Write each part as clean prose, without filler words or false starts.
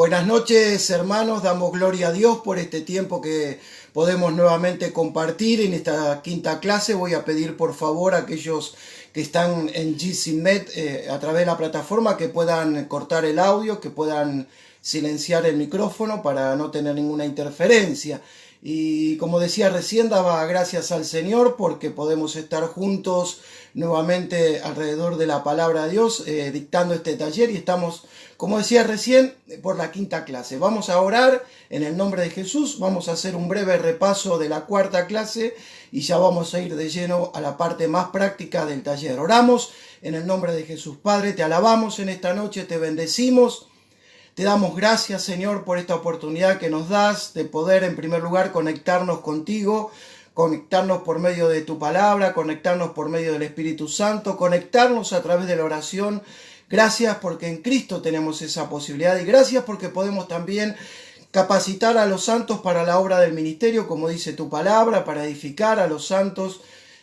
Buenas noches, hermanos. Damos gloria a Dios por este tiempo que podemos nuevamente compartir en esta quinta clase. Voy a pedir por favor a aquellos que están en GCMED a través de la plataforma que puedan cortar el audio, que puedan silenciar el micrófono para no tener ninguna interferencia. Y como decía recién, daba gracias al Señor porque podemos estar juntos nuevamente alrededor de la palabra de Dios dictando este taller, y estamos, como decía recién, por la quinta clase. Vamos a orar en el nombre de Jesús, vamos a hacer un breve repaso de la cuarta clase y ya vamos a ir de lleno a la parte más práctica del taller. Oramos en el nombre de Jesús. Padre, te alabamos en esta noche, te bendecimos. Te damos gracias, Señor, por esta oportunidad que nos das de poder, en primer lugar, conectarnos contigo, conectarnos por medio de tu palabra, conectarnos por medio del Espíritu Santo, conectarnos a través de la oración. Gracias porque en Cristo tenemos esa posibilidad, y gracias porque podemos también capacitar a los santos para la obra del ministerio, como dice tu palabra, para edificar a los santos.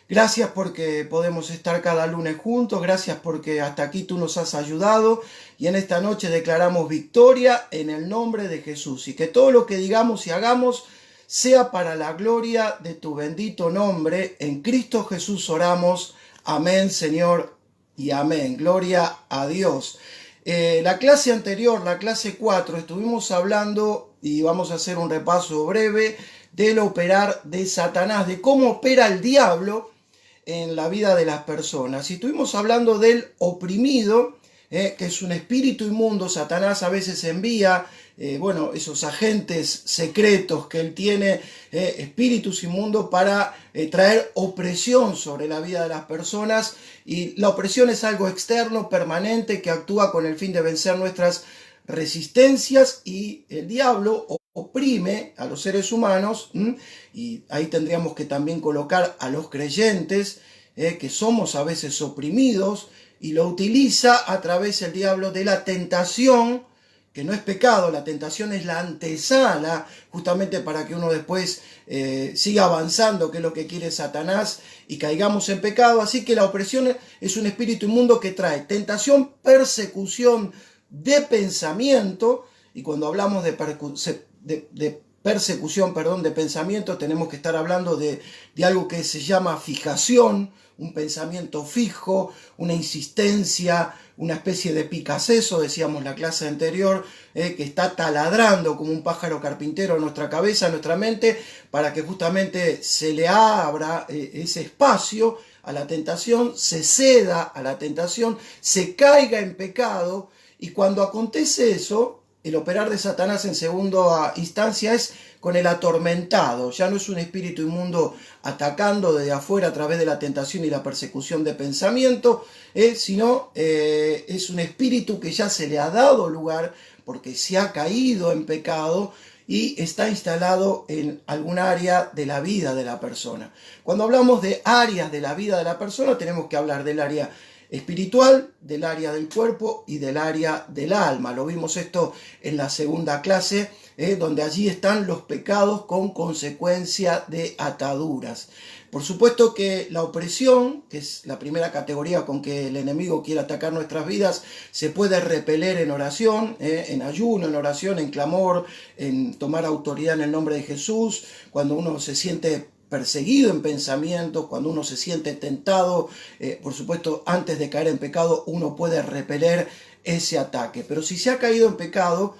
Gracias porque podemos estar cada lunes juntos, gracias porque hasta aquí tú nos has ayudado, y en esta noche declaramos victoria en el nombre de Jesús, y que todo lo que digamos y hagamos sea para la gloria de tu bendito nombre. En Cristo Jesús oramos. Amén, Señor, y amén. Gloria a Dios. La clase anterior, la clase 4, estuvimos hablando, y vamos a hacer un repaso breve, del operar de Satanás, de cómo opera el diablo en la vida de las personas. Y estuvimos hablando del oprimido, que es un espíritu inmundo. Satanás a veces envía, esos agentes secretos que él tiene, espíritus inmundos, para traer opresión sobre la vida de las personas. Y la opresión es algo externo, permanente, que actúa con el fin de vencer nuestras resistencias, y el diablo oprime a los seres humanos, y ahí tendríamos que también colocar a los creyentes, que somos a veces oprimidos, y lo utiliza a través el diablo de la tentación, que no es pecado. La tentación es la antesala justamente para que uno después siga avanzando, que es lo que quiere Satanás, y caigamos en pecado. Así que la opresión es un espíritu inmundo que trae tentación, persecución de pensamiento. Y cuando hablamos de persecución de pensamiento, tenemos que estar hablando de algo que se llama fijación, un pensamiento fijo, una insistencia, una especie de picaceso, decíamos la clase anterior, que está taladrando como un pájaro carpintero en nuestra cabeza, en nuestra mente, para que justamente se le abra ese espacio a la tentación, se ceda a la tentación, se caiga en pecado. Y cuando acontece eso, el operar de Satanás en segunda instancia es con el atormentado. Ya no es un espíritu inmundo atacando desde afuera a través de la tentación y la persecución de pensamiento, sino es un espíritu que ya se le ha dado lugar porque se ha caído en pecado y está instalado en algún área de la vida de la persona. Cuando hablamos de áreas de la vida de la persona, tenemos que hablar del área espiritual, del área del cuerpo y del área del alma. Lo vimos esto en la segunda clase, donde allí están los pecados con consecuencia de ataduras. Por supuesto que la opresión, que es la primera categoría con que el enemigo quiere atacar nuestras vidas, se puede repeler en oración, en ayuno, en oración, en clamor, en tomar autoridad en el nombre de Jesús. Cuando uno se siente perseguido en pensamientos, cuando uno se siente tentado, por supuesto, antes de caer en pecado, uno puede repeler ese ataque. Pero si se ha caído en pecado,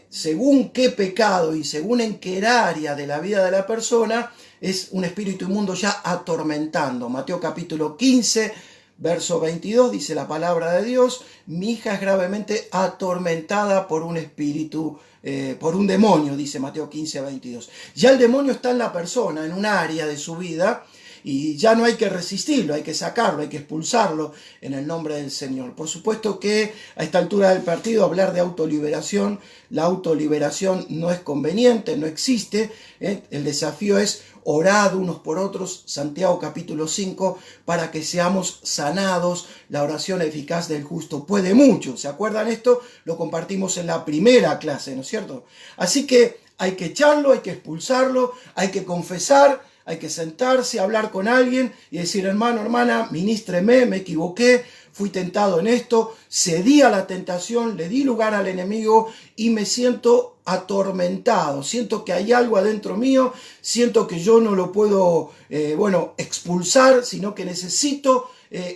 según qué pecado y según en qué área de la vida de la persona, es un espíritu inmundo ya atormentando. Mateo capítulo 15, verso 22, dice la palabra de Dios: mi hija es gravemente atormentada por un espíritu, por un demonio, dice Mateo 15, 22. Ya el demonio está en la persona, en un área de su vida, y ya no hay que resistirlo, hay que sacarlo, hay que expulsarlo en el nombre del Señor. Por supuesto que a esta altura del partido hablar de autoliberación, la autoliberación no es conveniente, no existe. El desafío es orad unos por otros, Santiago capítulo 5, para que seamos sanados. La oración eficaz del justo puede mucho. ¿Se acuerdan esto? Lo compartimos en la primera clase, ¿no es cierto? Así que hay que echarlo, hay que expulsarlo, hay que confesar, hay que sentarse, hablar con alguien y decir, hermano, hermana, ministreme, me equivoqué, fui tentado en esto, cedí a la tentación, le di lugar al enemigo y me siento atormentado, siento que hay algo adentro mío, siento que yo no lo puedo, expulsar, sino que necesito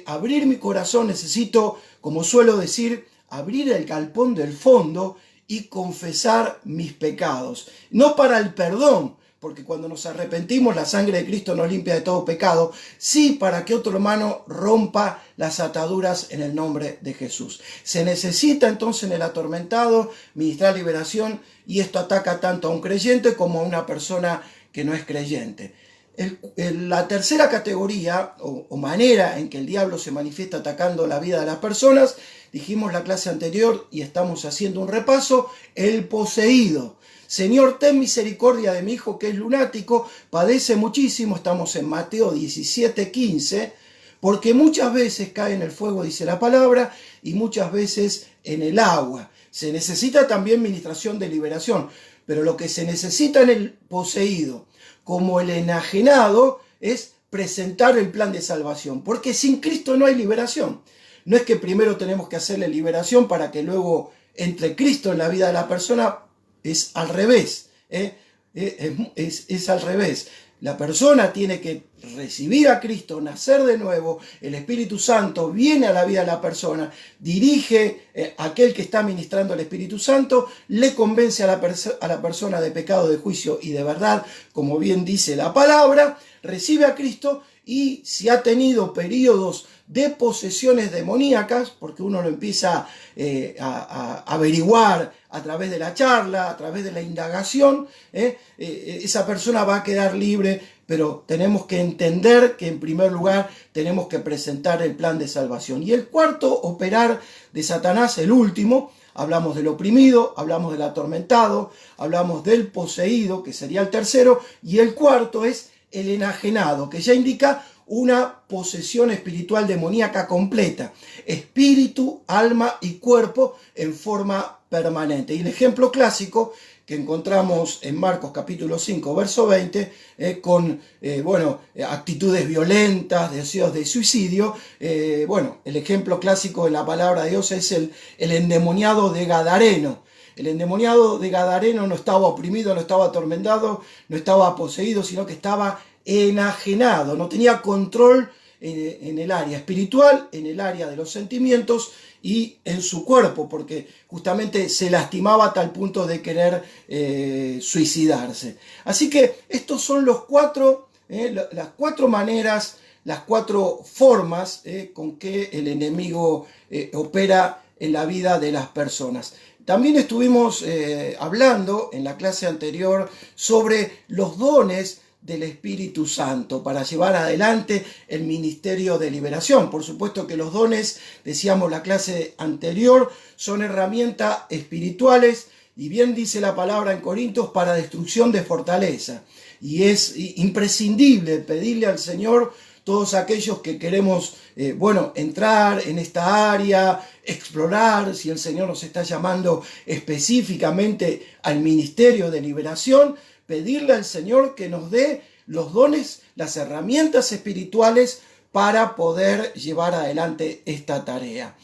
abrir mi corazón, necesito, como suelo decir, abrir el galpón del fondo y confesar mis pecados. No para el perdón, porque cuando nos arrepentimos la sangre de Cristo nos limpia de todo pecado, sí para que otro hermano rompa las ataduras en el nombre de Jesús. Se necesita entonces en el atormentado ministrar liberación, y esto ataca tanto a un creyente como a una persona que no es creyente. La tercera categoría o manera en que el diablo se manifiesta atacando la vida de las personas, dijimos la clase anterior y estamos haciendo un repaso, el poseído. Señor, ten misericordia de mi hijo que es lunático, padece muchísimo, estamos en Mateo 17:15, porque muchas veces cae en el fuego, dice la palabra, y muchas veces en el agua. Se necesita también ministración de liberación, pero lo que se necesita en el poseído, como el enajenado, es presentar el plan de salvación, porque sin Cristo no hay liberación. No es que primero tenemos que hacerle liberación para que luego entre Cristo en la vida de la persona. Es al revés, es al revés. La persona tiene que recibir a Cristo, nacer de nuevo, el Espíritu Santo viene a la vida de la persona, dirige a aquel que está ministrando el Espíritu Santo, le convence a la persona de pecado, de juicio y de verdad, como bien dice la palabra, recibe a Cristo, y si ha tenido periodos de posesiones demoníacas, porque uno lo empieza a averiguar a través de la charla, a través de la indagación, esa persona va a quedar libre, pero tenemos que entender que en primer lugar tenemos que presentar el plan de salvación. Y el cuarto operar de Satanás, el último, hablamos del oprimido, hablamos del atormentado, hablamos del poseído, que sería el tercero, y el cuarto es el enajenado, que ya indica una posesión espiritual demoníaca completa, espíritu, alma y cuerpo en forma permanente. Y el ejemplo clásico que encontramos en Marcos capítulo 5, verso 20, con actitudes violentas, deseos de suicidio. El ejemplo clásico en la palabra de Dios es el endemoniado de Gadareno. El endemoniado de Gadareno no estaba oprimido, no estaba atormentado, no estaba poseído, sino que estaba enajenado, no tenía control en el área espiritual, en el área de los sentimientos y en su cuerpo, porque justamente se lastimaba a tal punto de querer suicidarse. Así que estos son las cuatro maneras, las cuatro formas con que el enemigo opera en la vida de las personas. También estuvimos hablando en la clase anterior sobre los dones del Espíritu Santo para llevar adelante el ministerio de liberación. Por supuesto que los dones, decíamos la clase anterior, son herramientas espirituales, y bien dice la palabra en Corintios, para destrucción de fortaleza. Y es imprescindible pedirle al Señor, todos aquellos que queremos entrar en esta área, explorar si el Señor nos está llamando específicamente al ministerio de liberación, pedirle al Señor que nos dé los dones, las herramientas espirituales para poder llevar adelante esta tarea.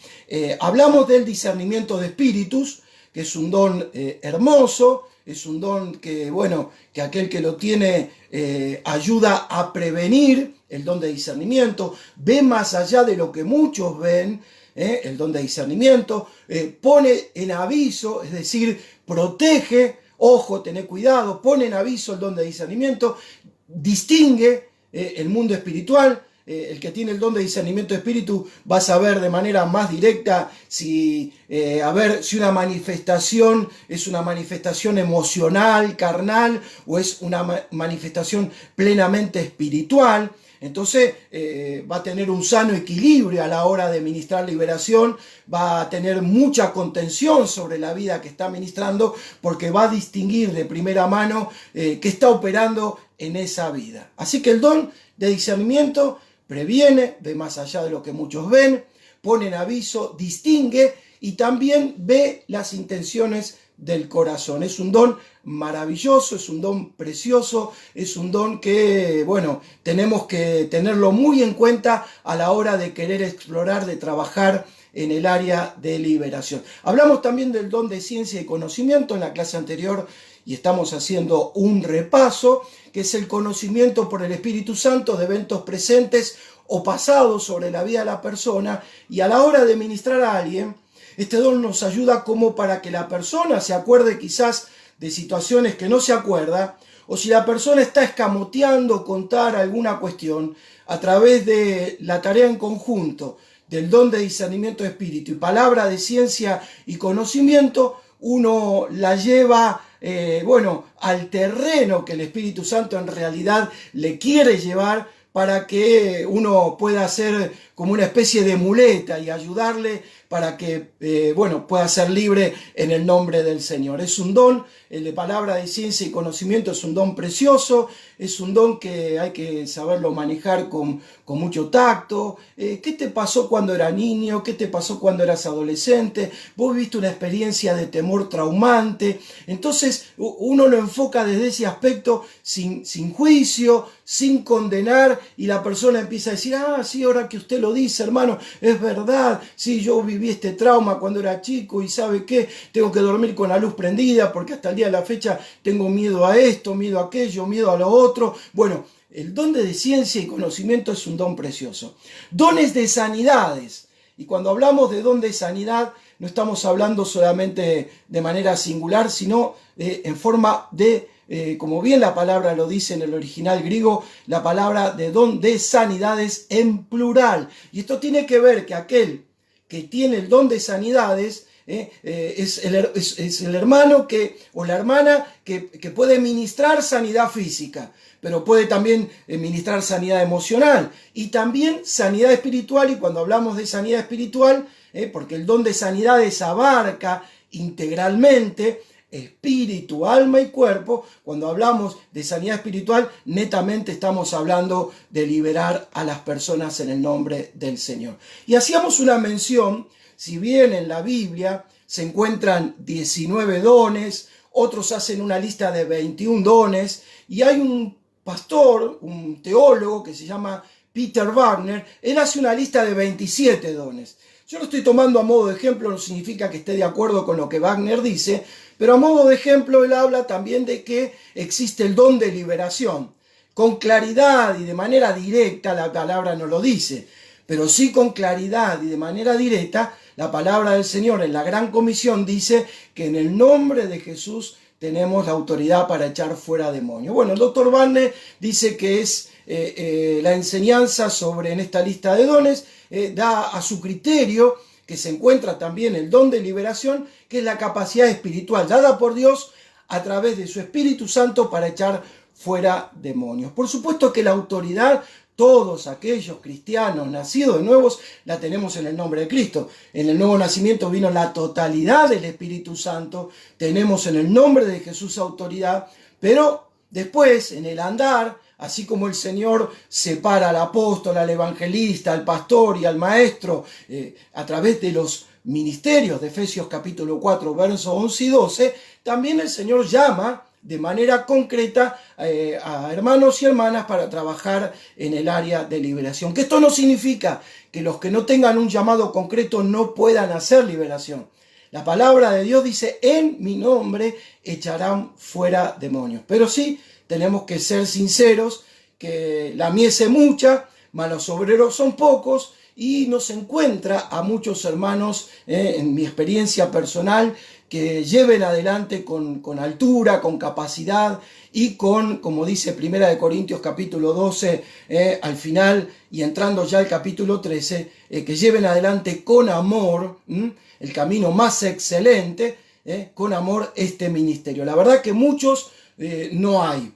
Hablamos del discernimiento de espíritus, que es un don hermoso, es un don que aquel que lo tiene ayuda a prevenir, el don de discernimiento, ve más allá de lo que muchos ven, el don de discernimiento, pone en aviso, es decir, protege. Ojo, tener cuidado, pone en aviso el don de discernimiento, distingue el mundo espiritual. El que tiene el don de discernimiento de espíritu va a saber de manera más directa si una manifestación es una manifestación emocional, carnal, o es una manifestación plenamente espiritual. Entonces va a tener un sano equilibrio a la hora de ministrar liberación, va a tener mucha contención sobre la vida que está ministrando, porque va a distinguir de primera mano qué está operando en esa vida. Así que el don de discernimiento previene, ve más allá de lo que muchos ven, pone en aviso, distingue y también ve las intenciones del corazón. Es un don maravilloso, es un don precioso, es un don que, bueno, tenemos que tenerlo muy en cuenta a la hora de querer explorar, de trabajar en el área de liberación. Hablamos también del don de ciencia y conocimiento en la clase anterior y estamos haciendo un repaso, que es el conocimiento por el Espíritu Santo de eventos presentes o pasados sobre la vida de la persona, y a la hora de ministrar a alguien, este don nos ayuda como para que la persona se acuerde quizás de situaciones que no se acuerda, o si la persona está escamoteando contar alguna cuestión, a través de la tarea en conjunto del don de discernimiento de espíritu y palabra de ciencia y conocimiento, uno la lleva al terreno que el Espíritu Santo en realidad le quiere llevar, para que uno pueda hacer como una especie de muleta y ayudarle para que pueda ser libre en el nombre del Señor. Es un don, el de palabra de ciencia y conocimiento es un don precioso, es un don que hay que saberlo manejar con mucho tacto. ¿Qué te pasó cuando eras niño? ¿Qué te pasó cuando eras adolescente? ¿Vos viviste una experiencia de temor traumante? Entonces uno lo enfoca desde ese aspecto sin juicio, sin condenar, y la persona empieza a decir, sí, ahora que usted lo dice, hermano, es verdad, sí, yo viví este trauma cuando era chico y ¿sabe qué? Tengo que dormir con la luz prendida porque hasta el día de la fecha tengo miedo a esto, miedo a aquello, miedo a lo otro. Bueno, el don de ciencia y conocimiento es un don precioso. Dones de sanidades. Y cuando hablamos de don de sanidad, no estamos hablando solamente de manera singular, sino en forma de, como bien la palabra lo dice en el original griego, la palabra de don de sanidades en plural. Y esto tiene que ver que aquel que tiene el don de sanidades es el hermano o la hermana que puede ministrar sanidad física, pero puede también ministrar sanidad emocional y también sanidad espiritual. Y cuando hablamos de sanidad espiritual, porque el don de sanidades abarca integralmente espíritu, alma y cuerpo, cuando hablamos de sanidad espiritual, netamente estamos hablando de liberar a las personas en el nombre del Señor. Y hacíamos una mención, si bien en la Biblia se encuentran 19 dones, otros hacen una lista de 21 dones, y hay un pastor, un teólogo que se llama Peter Wagner, él hace una lista de 27 dones. Yo lo estoy tomando a modo de ejemplo, no significa que esté de acuerdo con lo que Wagner dice, pero a modo de ejemplo él habla también de que existe el don de liberación. Con claridad y de manera directa la palabra no lo dice, pero sí con claridad y de manera directa la palabra del Señor en la Gran Comisión dice que en el nombre de Jesús tenemos la autoridad para echar fuera demonios. Bueno, el doctor Wagner dice que es la enseñanza sobre en esta lista de dones, da a su criterio que se encuentra también el don de liberación, que es la capacidad espiritual dada por Dios a través de su Espíritu Santo para echar fuera demonios. Por supuesto que la autoridad, todos aquellos cristianos nacidos de nuevos, la tenemos en el nombre de Cristo. En el nuevo nacimiento vino la totalidad del Espíritu Santo, tenemos en el nombre de Jesús autoridad, pero después en el andar, así como el Señor separa al apóstol, al evangelista, al pastor y al maestro a través de los ministerios de Efesios capítulo 4, versos 11 y 12, también el Señor llama de manera concreta a hermanos y hermanas para trabajar en el área de liberación. Que esto no significa que los que no tengan un llamado concreto no puedan hacer liberación. La palabra de Dios dice, en mi nombre echarán fuera demonios. Pero sí, tenemos que ser sinceros, que la mies es mucha, mas los obreros son pocos, y nos encuentra a muchos hermanos, en mi experiencia personal, que lleven adelante con altura, con capacidad y con, como dice 1 Corintios capítulo 12, al final y entrando ya al capítulo 13, que lleven adelante con amor, el camino más excelente, con amor este ministerio. La verdad que muchos no hay.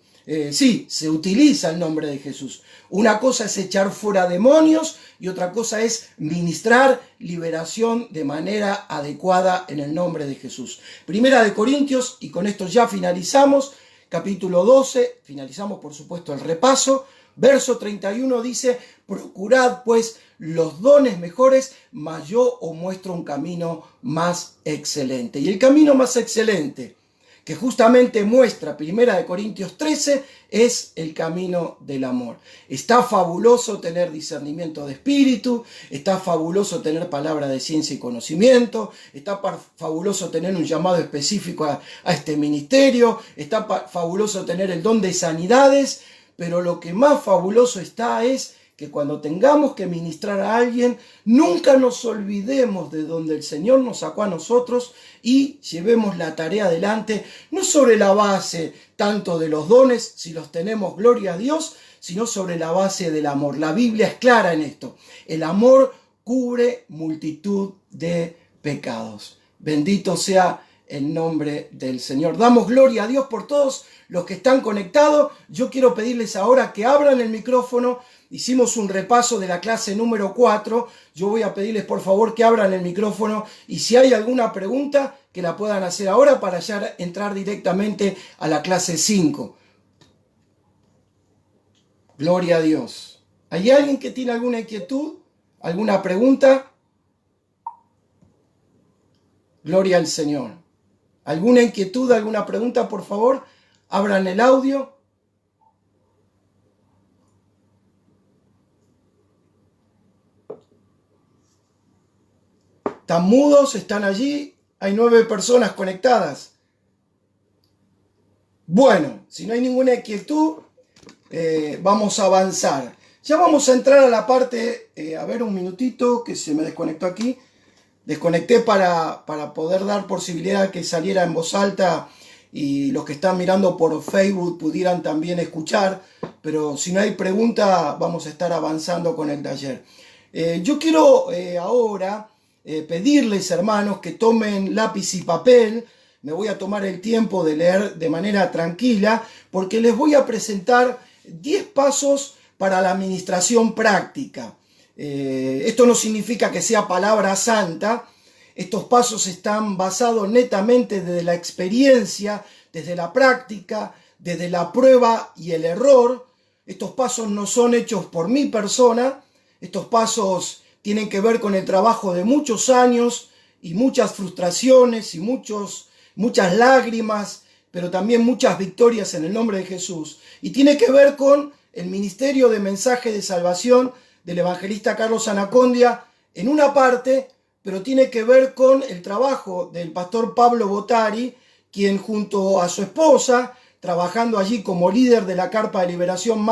Sí, se utiliza el nombre de Jesús. Una cosa es echar fuera demonios y otra cosa es ministrar liberación de manera adecuada en el nombre de Jesús. 1 Corintios, y con esto ya finalizamos, capítulo 12, finalizamos por supuesto el repaso, Verso 31 dice, procurad pues los dones mejores, mas yo os muestro un camino más excelente. Y el camino más excelente que justamente muestra 1 Corintios 13 es el camino del amor. Está fabuloso tener discernimiento de espíritu, está fabuloso tener palabra de ciencia y conocimiento, está fabuloso tener un llamado específico a este ministerio, está fabuloso tener el don de sanidades, pero lo que más fabuloso está es que cuando tengamos que ministrar a alguien, nunca nos olvidemos de donde el Señor nos sacó a nosotros y llevemos la tarea adelante, no sobre la base tanto de los dones, si los tenemos, gloria a Dios, sino sobre la base del amor. La Biblia es clara en esto. El amor cubre multitud de pecados. Bendito sea el nombre del Señor. Damos gloria a Dios por todos los que están conectados. Yo quiero pedirles ahora que abran el micrófono. Hicimos un repaso de la clase número 4. Yo voy a pedirles por favor que abran el micrófono y si hay alguna pregunta que la puedan hacer ahora para ya entrar directamente a la clase 5. Gloria a Dios. ¿Hay alguien que tiene alguna inquietud? ¿Alguna pregunta? Gloria al Señor. ¿Alguna inquietud, alguna pregunta, por favor? Abran el audio. ¿Están mudos? ¿Están allí? Hay 9 personas conectadas. Bueno, si no hay ninguna inquietud, vamos a avanzar. Ya vamos a entrar a la parte, a ver un minutito que se me desconectó aquí. Desconecté para poder dar posibilidad de que saliera en voz alta y los que están mirando por Facebook pudieran también escuchar. Pero si no hay pregunta, vamos a estar avanzando con el taller. Yo quiero ahora pedirles, hermanos, que tomen lápiz y papel. Me voy a tomar el tiempo de leer de manera tranquila porque les voy a presentar 10 pasos para la administración práctica. Esto no significa que sea palabra santa. Estos pasos están basados netamente desde la experiencia, desde la práctica, desde la prueba y el error. Estos pasos no son hechos por mi persona. Estos pasos tienen que ver con el trabajo de muchos años y muchas frustraciones y muchas lágrimas, pero también muchas victorias en el nombre de Jesús. Y tiene que ver con el ministerio de mensaje de salvación del evangelista Carlos Anacondia en una parte, pero tiene que ver con el trabajo del pastor Pablo Botari, quien junto a su esposa, trabajando allí como líder de la Carpa de Liberación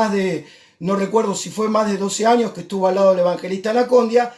no recuerdo si fue más de 12 años que estuvo al lado del evangelista Anacondia,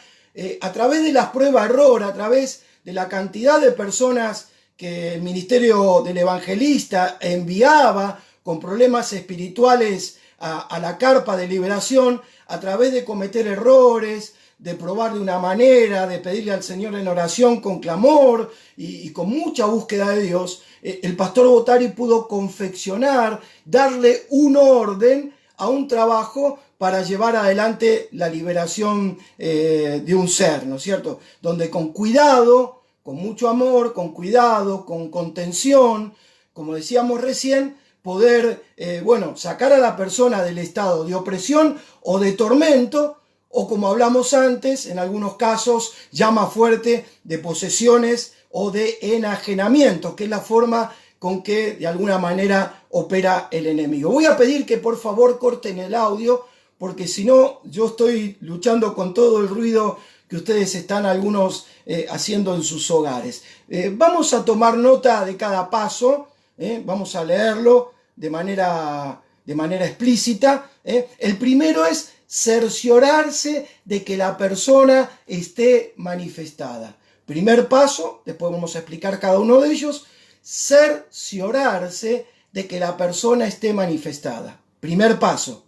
a través de las pruebas-error, a través de la cantidad de personas que el ministerio del evangelista enviaba con problemas espirituales a la Carpa de Liberación, a través de cometer errores, de probar de una manera, de pedirle al Señor en oración con clamor y con mucha búsqueda de Dios, el pastor Botari pudo confeccionar, darle un orden a un trabajo para llevar adelante la liberación de un ser, ¿no es cierto? Donde con cuidado, con mucho amor, con cuidado, con contención, como decíamos recién, poder, sacar a la persona del estado de opresión o de tormento, o como hablamos antes, en algunos casos, llama fuerte de posesiones o de enajenamiento, que es la forma con que de alguna manera opera el enemigo. Voy a pedir que por favor corten el audio, porque si no, yo estoy luchando con todo el ruido que ustedes están algunos haciendo en sus hogares. Vamos a tomar nota de cada paso, vamos a leerlo de manera explícita. El primero es cerciorarse de que la persona esté manifestada. Primer paso, después vamos a explicar cada uno de ellos, cerciorarse de que la persona esté manifestada. Primer paso.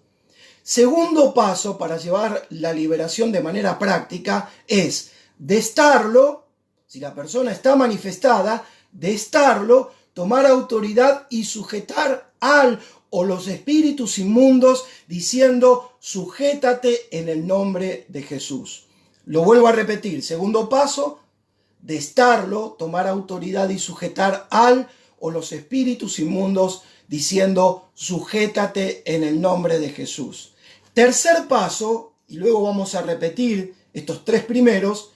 Segundo paso para llevar la liberación de manera práctica es de estarlo, si la persona está manifestada, de estarlo, tomar autoridad y sujetar al o los espíritus inmundos diciendo, sujétate en el nombre de Jesús. Lo vuelvo a repetir. Segundo paso, de estarlo, tomar autoridad y sujetar al o los espíritus inmundos diciendo, sujétate en el nombre de Jesús. Tercer paso, y luego vamos a repetir estos tres primeros,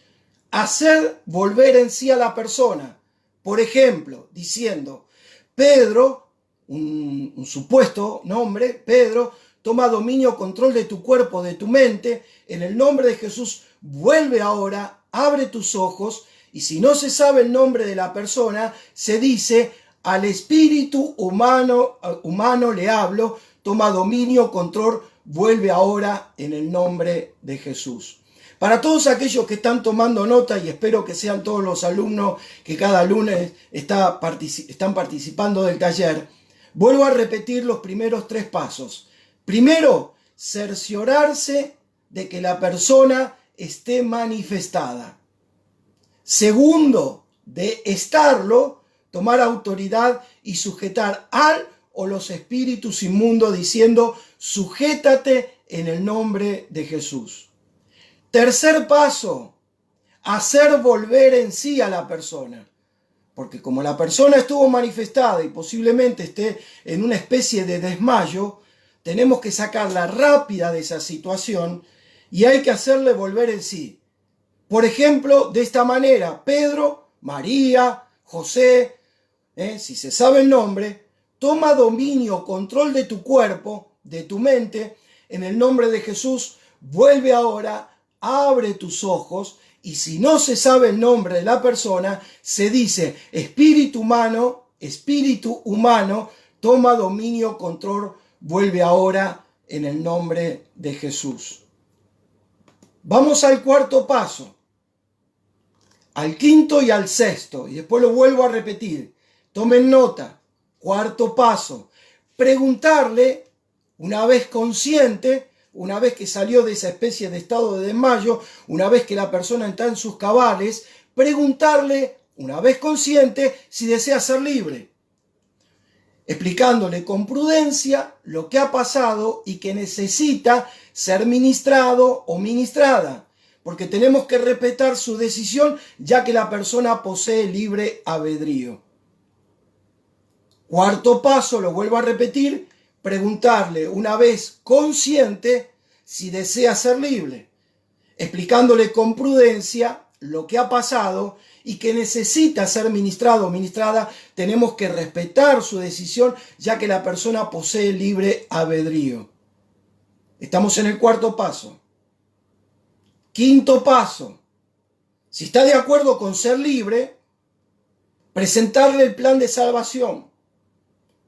hacer volver en sí a la persona. Por ejemplo, diciendo, Pedro, un supuesto nombre, Pedro, toma dominio, control de tu cuerpo, de tu mente, en el nombre de Jesús, vuelve ahora, abre tus ojos, y si no se sabe el nombre de la persona, se dice, al espíritu humano le hablo, toma dominio, control, vuelve ahora en el nombre de Jesús. Para todos aquellos que están tomando nota, y espero que sean todos los alumnos que cada lunes están participando del taller, vuelvo a repetir los primeros tres pasos. Primero, cerciorarse de que la persona esté manifestada. Segundo, de estarlo, tomar autoridad y sujetar al o los espíritus inmundos diciendo, sujétate en el nombre de Jesús. Tercer paso, hacer volver en sí a la persona. Porque como la persona estuvo manifestada y posiblemente esté en una especie de desmayo, tenemos que sacarla rápida de esa situación y hay que hacerle volver en sí. Por ejemplo, de esta manera, Pedro, María, José, si se sabe el nombre, toma dominio, control de tu cuerpo, de tu mente, en el nombre de Jesús, vuelve ahora, abre tus ojos, y si no se sabe el nombre de la persona, se dice espíritu humano, toma dominio, control, vuelve ahora en el nombre de Jesús. Vamos al cuarto paso, al quinto y al sexto, y después lo vuelvo a repetir. Tomen nota. Cuarto paso, preguntarle, una vez consciente, una vez que salió de esa especie de estado de desmayo, una vez que la persona está en sus cabales, preguntarle, una vez consciente, si desea ser libre, explicándole con prudencia lo que ha pasado y que necesita ser ministrado o ministrada, porque tenemos que respetar su decisión, ya que la persona posee libre albedrío. Cuarto paso, lo vuelvo a repetir, preguntarle una vez consciente si desea ser libre, explicándole con prudencia lo que ha pasado y que necesita ser ministrado o ministrada. Tenemos que respetar su decisión, ya que la persona posee libre albedrío. Estamos en el cuarto paso. Quinto paso, si está de acuerdo con ser libre, presentarle el plan de salvación.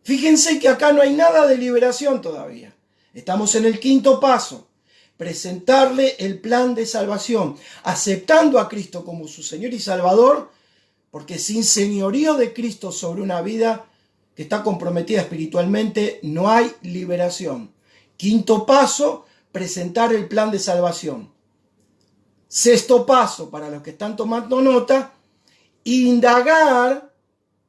Fíjense que acá no hay nada de liberación todavía. Estamos en el quinto paso. Presentarle el plan de salvación, aceptando a Cristo como su Señor y Salvador, porque sin señorío de Cristo sobre una vida que está comprometida espiritualmente, no hay liberación. Quinto paso, presentar el plan de salvación. Sexto paso, para los que están tomando nota, indagar.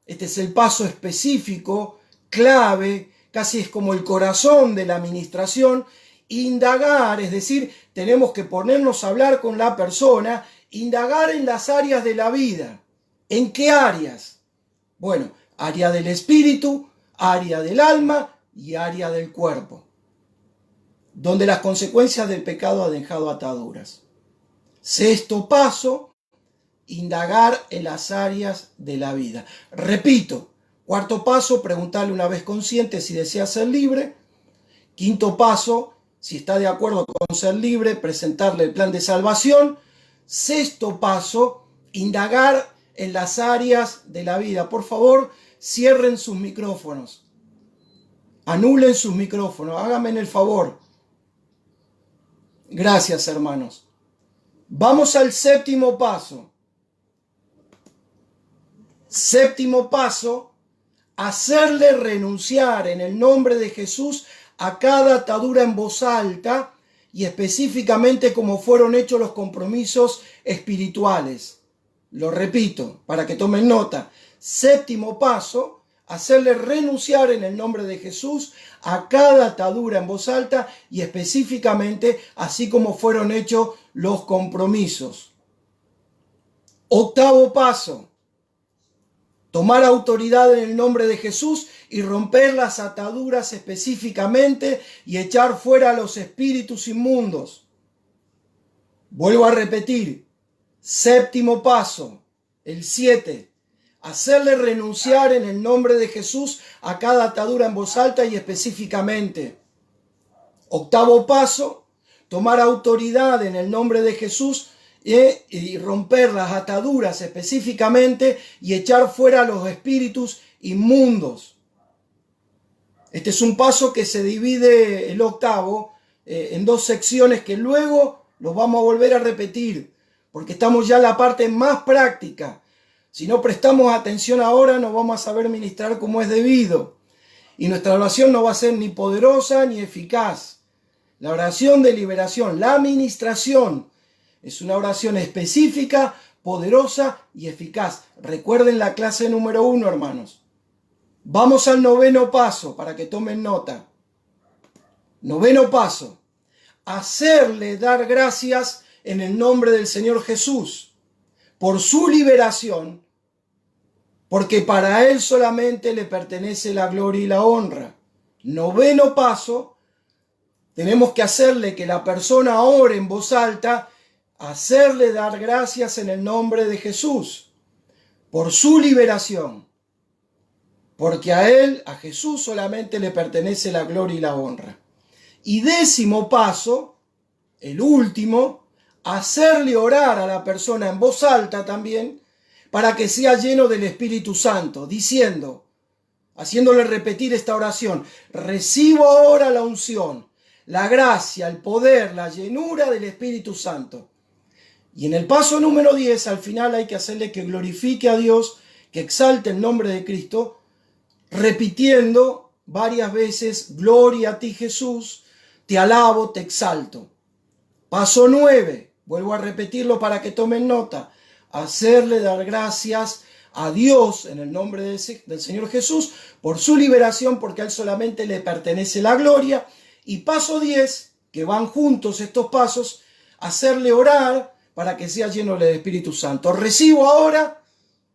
Este es el paso específico, clave, casi es como el corazón de la administración. Indagar, es decir, tenemos que ponernos a hablar con la persona, indagar en las áreas de la vida. ¿En qué áreas? Bueno, área del espíritu, área del alma y área del cuerpo, donde las consecuencias del pecado han dejado ataduras. Sexto paso, indagar en las áreas de la vida. Repito, cuarto paso, preguntarle una vez consciente si desea ser libre. Quinto paso, si está de acuerdo con ser libre, presentarle el plan de salvación. Sexto paso, indagar en las áreas de la vida. Por favor, cierren sus micrófonos. Anulen sus micrófonos. Háganme el favor. Gracias, hermanos. Vamos al séptimo paso. Séptimo paso, hacerle renunciar en el nombre de Jesús a cada atadura en voz alta y específicamente como fueron hechos los compromisos espirituales. Lo repito para que tomen nota. Séptimo paso, hacerle renunciar en el nombre de Jesús a cada atadura en voz alta y específicamente así como fueron hechos los compromisos. Octavo paso, tomar autoridad en el nombre de Jesús y romper las ataduras específicamente y echar fuera a los espíritus inmundos. Vuelvo a repetir, séptimo paso, el 7. Hacerle renunciar en el nombre de Jesús a cada atadura en voz alta y específicamente. Octavo paso, tomar autoridad en el nombre de Jesús y romper las ataduras específicamente y echar fuera a los espíritus inmundos. Este es un paso que se divide, el octavo, en dos secciones que luego los vamos a volver a repetir, porque estamos ya en la parte más práctica. Si no prestamos atención ahora, no vamos a saber ministrar como es debido. Y nuestra oración no va a ser ni poderosa ni eficaz. La oración de liberación, la administración, es una oración específica, poderosa y eficaz. Recuerden la clase número 1, hermanos. Vamos al noveno paso para que tomen nota. Noveno paso. Hacerle dar gracias en el nombre del Señor Jesús por su liberación, porque para Él solamente le pertenece la gloria y la honra. Noveno paso. Tenemos que hacerle que la persona ore en voz alta, hacerle dar gracias en el nombre de Jesús por su liberación, porque a Él, a Jesús solamente le pertenece la gloria y la honra. Y décimo paso, el último, hacerle orar a la persona en voz alta también, para que sea lleno del Espíritu Santo, diciendo, haciéndole repetir esta oración: recibo ahora la unción, la gracia, el poder, la llenura del Espíritu Santo. Y en el paso número 10, al final hay que hacerle que glorifique a Dios, que exalte el nombre de Cristo, repitiendo varias veces: gloria a ti, Jesús, te alabo, te exalto. Paso 9, vuelvo a repetirlo para que tomen nota: hacerle dar gracias a Dios en el nombre del Señor Jesús por su liberación, porque a Él solamente le pertenece la gloria. Y paso 10, que van juntos estos pasos, hacerle orar para que sea lleno del Espíritu Santo. Recibo ahora,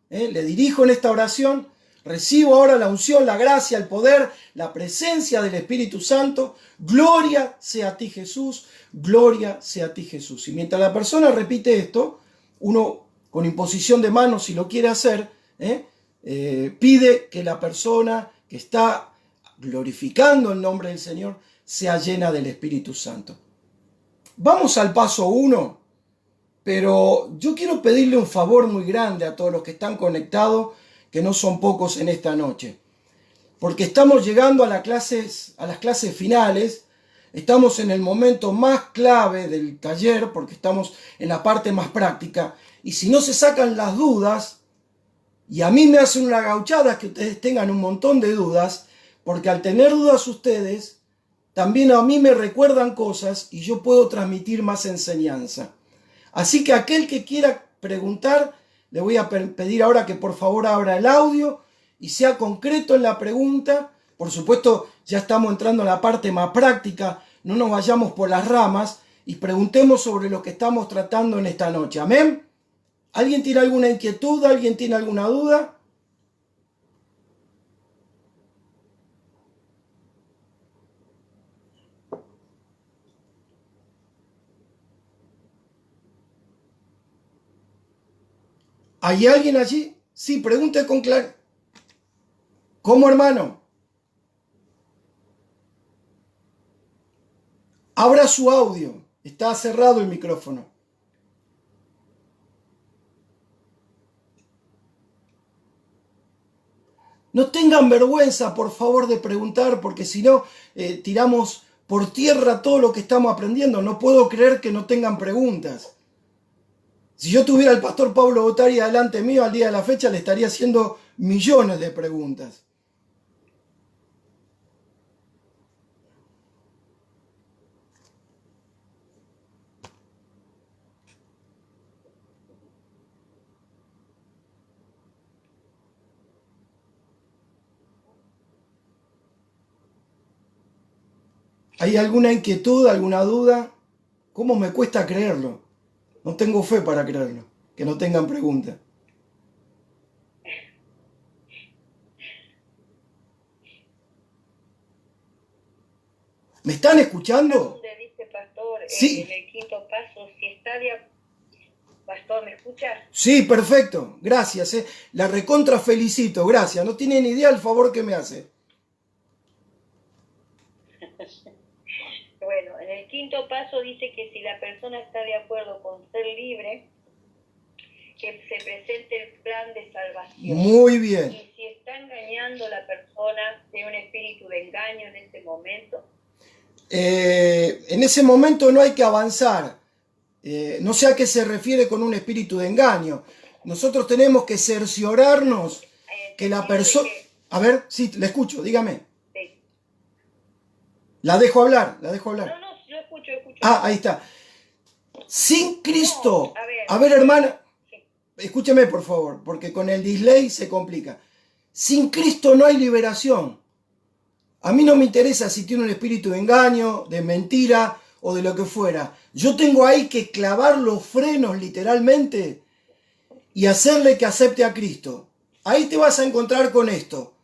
le dirijo en esta oración, recibo ahora la unción, la gracia, el poder, la presencia del Espíritu Santo. Gloria sea a ti, Jesús, gloria sea a ti, Jesús. Y mientras la persona repite esto, uno con imposición de manos, si lo quiere hacer, pide que la persona que está glorificando el nombre del Señor sea llena del Espíritu Santo. Vamos al paso 1, pero yo quiero pedirle un favor muy grande a todos los que están conectados, que no son pocos en esta noche, porque estamos llegando a las clases finales, estamos en el momento más clave del taller, porque estamos en la parte más práctica, y si no se sacan las dudas, y a mí me hacen una gauchada que ustedes tengan un montón de dudas, porque al tener dudas ustedes, también a mí me recuerdan cosas y yo puedo transmitir más enseñanza. Así que aquel que quiera preguntar, le voy a pedir ahora que por favor abra el audio y sea concreto en la pregunta. Por supuesto, ya estamos entrando en la parte más práctica, no nos vayamos por las ramas y preguntemos sobre lo que estamos tratando en esta noche. ¿Amén? ¿Alguien tiene alguna inquietud? ¿Alguien tiene alguna duda? ¿Hay alguien allí? Sí, pregunte con claridad. ¿Cómo, hermano? Abra su audio. Está cerrado el micrófono. No tengan vergüenza, por favor, de preguntar, porque si no, tiramos por tierra todo lo que estamos aprendiendo. No puedo creer que no tengan preguntas. Si yo tuviera al pastor Pablo Botari delante mío al día de la fecha, le estaría haciendo millones de preguntas. ¿Hay alguna inquietud, alguna duda? ¿Cómo me cuesta creerlo? No tengo fe para creerlo, que no tengan preguntas. ¿Me están escuchando? Donde dice, pastor, Sí. en el quinto paso, si está de... Pastor, ¿me escuchas? Sí, perfecto. Gracias. La recontra felicito. Gracias. No tiene ni idea el favor que me hace. Bueno, en el quinto paso dice que si la persona está de acuerdo con ser libre, que se presente el plan de salvación. Muy bien. Y si está engañando la persona, tiene un espíritu de engaño en este momento. En ese momento no hay que avanzar. No sé a qué se refiere con un espíritu de engaño. Nosotros tenemos que cerciorarnos que la persona... A ver, sí, le escucho, dígame. Sí. La dejo hablar, la dejo hablar. No, yo escucho. Ah, ahí está. Sin Cristo... No, a ver, hermana, sí. Escúcheme por favor, porque con el delay se complica. Sin Cristo no hay liberación. A mí no me interesa si tiene un espíritu de engaño, de mentira o de lo que fuera. Yo tengo ahí que clavar los frenos literalmente y hacerle que acepte a Cristo. Ahí te vas a encontrar con esto.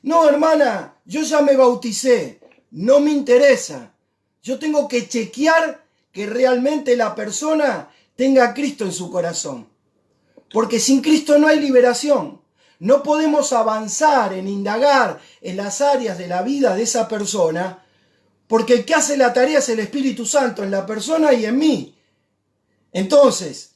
No, hermana, yo ya me bauticé. No me interesa. Yo tengo que chequear que realmente la persona tenga a Cristo en su corazón. Porque sin Cristo no hay liberación. No podemos avanzar en indagar en las áreas de la vida de esa persona, porque el que hace la tarea es el Espíritu Santo en la persona y en mí. Entonces,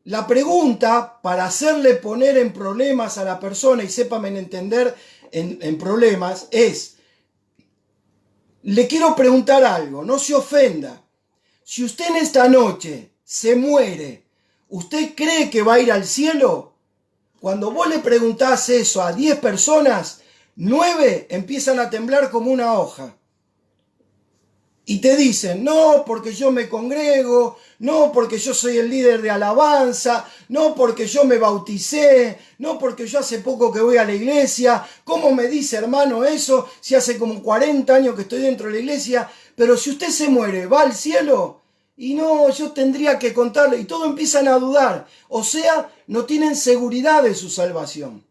la pregunta para hacerle poner en problemas a la persona y sépame entender en problemas es, le quiero preguntar algo, no se ofenda. Si usted en esta noche se muere, ¿usted cree que va a ir al cielo? Cuando vos le preguntás eso a 10 personas, 9 empiezan a temblar como una hoja. Y te dicen, no, porque yo me congrego, no, porque yo soy el líder de alabanza, no, porque yo me bauticé, no, porque yo hace poco que voy a la iglesia. ¿Cómo me dice, hermano, eso? Si hace como 40 años que estoy dentro de la iglesia. Pero si usted se muere, ¿va al cielo? Y no, yo tendría que contarle. Y todos empiezan a dudar. O sea, no tienen seguridad de su salvación.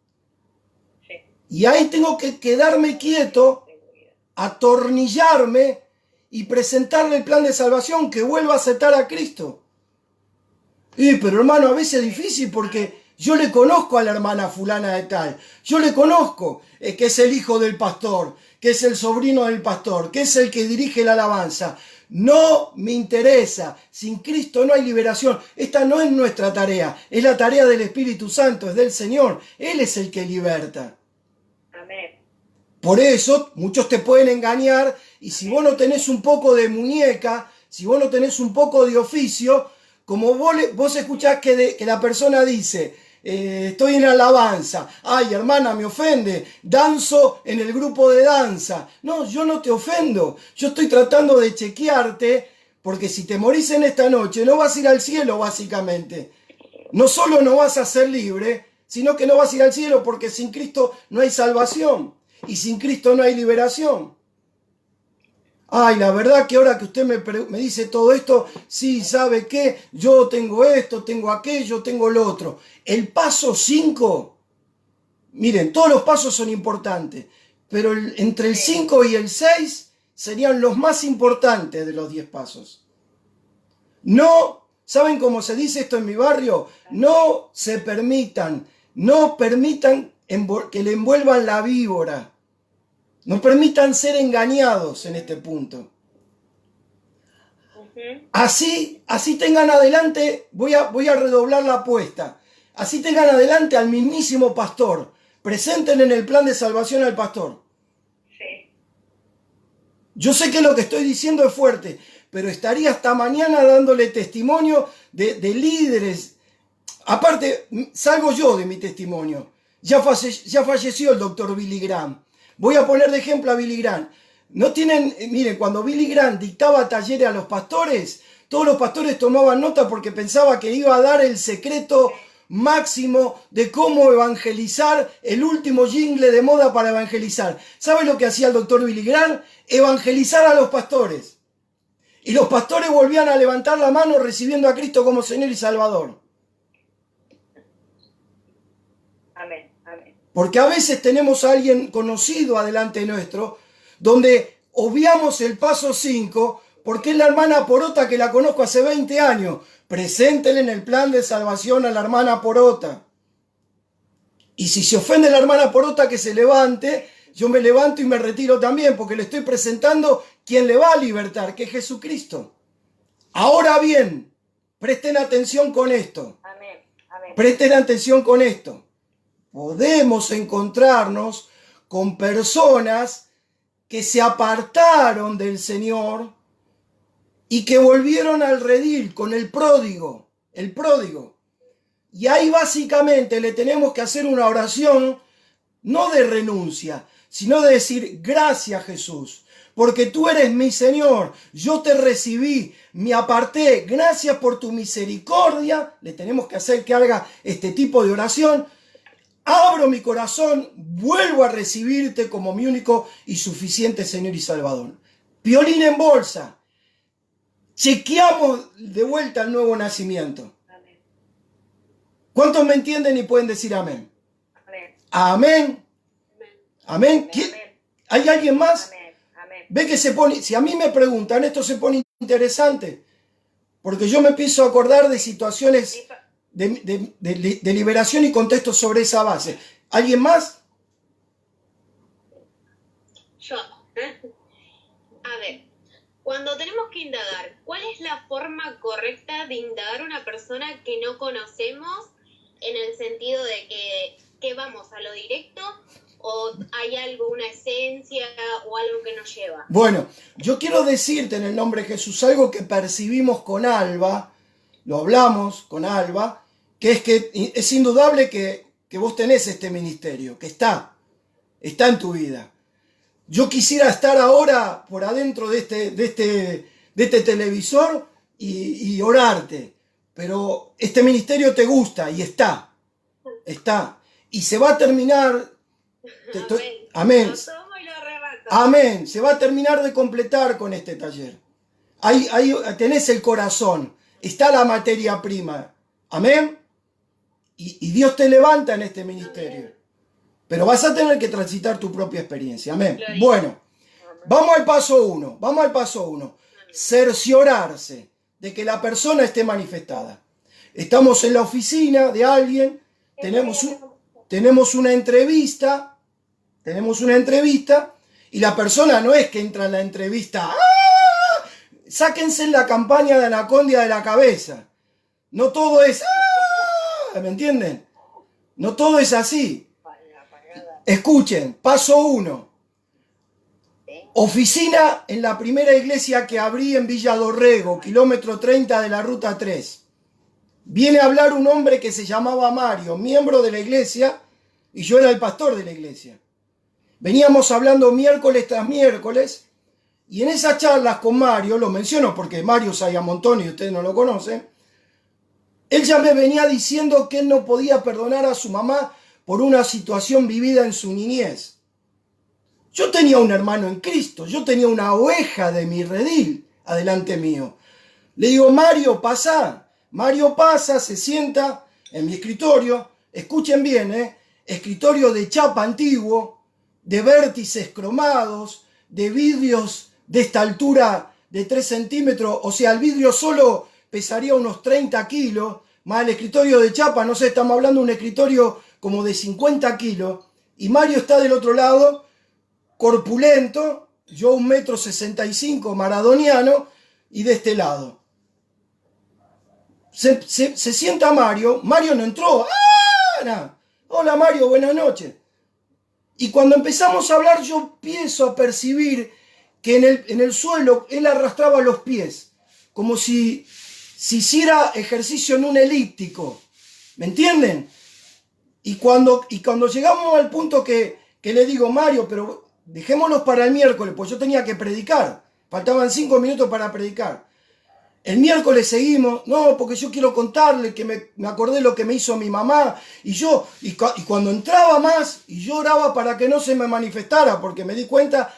Sí. Y ahí tengo que quedarme quieto, atornillarme y presentarle el plan de salvación, que vuelva a aceptar a Cristo. Pero hermano, a veces es difícil porque yo le conozco a la hermana fulana de tal. Yo le conozco que es el hijo del pastor, que es el sobrino del pastor, que es el que dirige la alabanza. No me interesa. Sin Cristo no hay liberación. Esta no es nuestra tarea. Es la tarea del Espíritu Santo, es del Señor. Él es el que liberta. Amén. Por eso muchos te pueden engañar y si vos no tenés un poco de muñeca, si vos no tenés un poco de oficio, como vos escuchás que la persona dice, estoy en alabanza, ay hermana me ofende, danzo en el grupo de danza. No, yo no te ofendo, yo estoy tratando de chequearte, porque si te morís en esta noche no vas a ir al cielo básicamente. No solo no vas a ser libre, sino que no vas a ir al cielo porque sin Cristo no hay salvación y sin Cristo no hay liberación. Ay, la verdad que ahora que usted me dice todo esto, sí, ¿sabe qué? Yo tengo esto, tengo aquello, tengo lo otro. El paso 5, miren, todos los pasos son importantes, pero entre el 5 y el 6 serían los más importantes de los 10 pasos. No, ¿saben cómo se dice esto en mi barrio? No permitan que le envuelvan la víbora. No permitan ser engañados en este punto. Así tengan adelante, voy a redoblar la apuesta. Así tengan adelante al mismísimo pastor. Presenten en el plan de salvación al pastor. Sí. Yo sé que lo que estoy diciendo es fuerte, pero estaría hasta mañana dándole testimonio de líderes. Aparte, salgo yo de mi testimonio. Ya falleció el doctor Billy Graham. Voy a poner de ejemplo a Billy Graham. Miren, cuando Billy Graham dictaba talleres a los pastores, todos los pastores tomaban nota porque pensaba que iba a dar el secreto máximo de cómo evangelizar, el último jingle de moda para evangelizar. ¿Sabe lo que hacía el doctor Billy Graham? Evangelizar a los pastores. Y los pastores volvían a levantar la mano recibiendo a Cristo como Señor y Salvador. Amén. Porque a veces tenemos a alguien conocido adelante nuestro, donde obviamos el paso 5 porque es la hermana Porota que la conozco hace 20 años. Preséntele en el plan de salvación a la hermana Porota. Y si se ofende la hermana Porota, que se levante, yo me levanto y me retiro también, porque le estoy presentando quien le va a libertar, que es Jesucristo. Ahora bien, presten atención con esto. Amén. Amén. Presten atención con esto. Podemos encontrarnos con personas que se apartaron del Señor y que volvieron al redil con el pródigo. El pródigo. Y ahí básicamente le tenemos que hacer una oración, no de renuncia, sino de decir: gracias, Jesús, porque tú eres mi Señor, yo te recibí, me aparté, gracias por tu misericordia. Le tenemos que hacer que haga este tipo de oración. Abro mi corazón, vuelvo a recibirte como mi único y suficiente Señor y Salvador. Violín en bolsa. Chequeamos de vuelta el nuevo nacimiento. ¿Cuántos me entienden y pueden decir amén? Amén. Amén. Amén. Amén. ¿Hay alguien más? Amén. Amén. Ve que se pone, si a mí me preguntan, esto se pone interesante, porque yo me empiezo a acordar de situaciones de liberación y contextos sobre esa base. ¿Alguien más? Yo. A ver, cuando tenemos que indagar, ¿cuál es la forma correcta de indagar a una persona que no conocemos, en el sentido de que vamos a lo directo o hay algo, una esencia o algo que nos lleva? Bueno, yo quiero decirte en el nombre de Jesús algo que percibimos con Alba, lo hablamos con Alba, que es indudable que vos tenés este ministerio, que está en tu vida. Yo quisiera estar ahora por adentro de este televisor y orarte, pero este ministerio te gusta y está. Y se va a terminar. Amén. Lo tomo y lo arrebato. Amén. Se va a terminar de completar con este taller. Ahí tenés el corazón, está la materia prima. Amén. Y Dios te levanta en este ministerio. Amén. Pero vas a tener que transitar tu propia experiencia. Amén. Gloria. Bueno, vamos al paso 1. Cerciorarse de que la persona esté manifestada. Estamos en la oficina de alguien, tenemos una entrevista, y la persona no es que entra en la entrevista. ¡Ah! Sáquense la campaña de Anacondia de la cabeza. No todo es. ¡Ah! ¿Me entienden? No todo es así. Escuchen, paso 1. Oficina en la primera iglesia que abrí en Villa Dorrego, kilómetro 30 de la ruta 3. Viene a hablar un hombre que se llamaba Mario, miembro de la iglesia, y yo era el pastor de la iglesia. Veníamos hablando miércoles tras miércoles, y en esas charlas con Mario, lo menciono porque Mario sabe a montón y ustedes no lo conocen, él ya me venía diciendo que él no podía perdonar a su mamá por una situación vivida en su niñez. Yo tenía un hermano en Cristo, yo tenía una oveja de mi redil adelante mío. Le digo: Mario, pasa. Mario pasa, se sienta en mi escritorio. Escuchen bien, escritorio de chapa antiguo, de vértices cromados, de vidrios de esta altura de 3 centímetros. O sea, el vidrio solo pesaría unos 30 kilos, más el escritorio de chapa, no sé, estamos hablando de un escritorio como de 50 kilos. Y Mario está del otro lado, corpulento, yo 1,65 m, maradoniano, y de este lado. Se sienta Mario no entró. ¡Ah! Hola Mario, buenas noches. Y cuando empezamos a hablar yo empiezo a percibir que en el suelo él arrastraba los pies, como si hiciera ejercicio en un elíptico. ¿Me entienden? Y cuando llegamos al punto que le digo: Mario, pero dejémoslos para el miércoles, pues yo tenía que predicar. Faltaban 5 minutos para predicar. El miércoles seguimos. No, porque yo quiero contarle que me acordé lo que me hizo mi mamá. Y cuando entraba más, y yo oraba para que no se me manifestara, porque me di cuenta,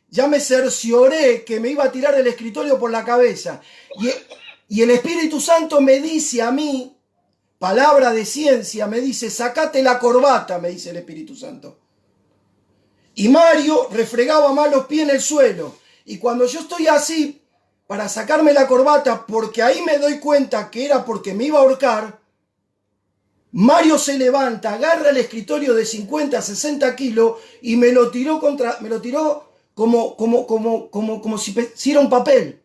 ya me cercioré que me iba a tirar el escritorio por la cabeza. Y el Espíritu Santo me dice a mí, palabra de ciencia, me dice: sacate la corbata, me dice el Espíritu Santo. Y Mario refregaba más los pies en el suelo. Y cuando yo estoy así, para sacarme la corbata, porque ahí me doy cuenta que era porque me iba a ahorcar, Mario se levanta, agarra el escritorio de 50, 60 kilos y me lo tiró como si hiciera un papel.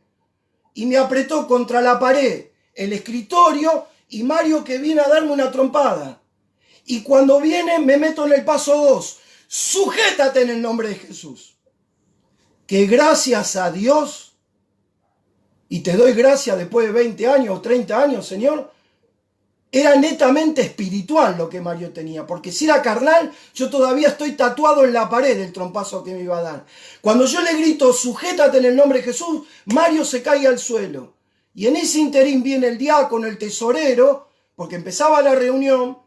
Y me apretó contra la pared el escritorio y Mario que viene a darme una trompada. Y cuando viene me meto en el paso 2. Sujétate en el nombre de Jesús. Que gracias a Dios, y te doy gracias después de 20 años o 30 años, Señor, era netamente espiritual lo que Mario tenía. Porque si era carnal, yo todavía estoy tatuado en la pared del trompazo que me iba a dar. Cuando yo le grito, sujétate en el nombre de Jesús, Mario se cae al suelo. Y en ese interín viene el diácono, el tesorero, porque empezaba la reunión.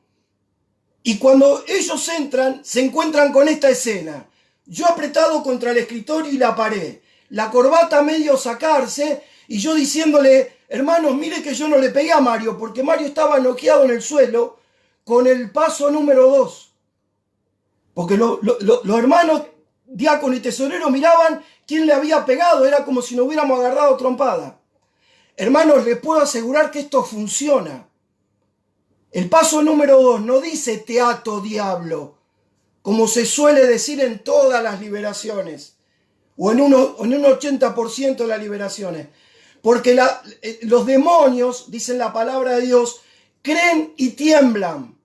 Y cuando ellos entran, se encuentran con esta escena. Yo apretado contra el escritorio y la pared. La corbata medio sacarse y yo diciéndole, hermanos, mire que yo no le pegué a Mario, porque Mario estaba noqueado en el suelo con el paso número 2. Porque los hermanos diácono y tesorero miraban quién le había pegado. Era como si nos hubiéramos agarrado trompada. Hermanos, les puedo asegurar que esto funciona. El paso número 2 no dice te ato, diablo, como se suele decir en todas las liberaciones, o en un 80% de las liberaciones. Porque los demonios, dicen la palabra de Dios, creen y tiemblan.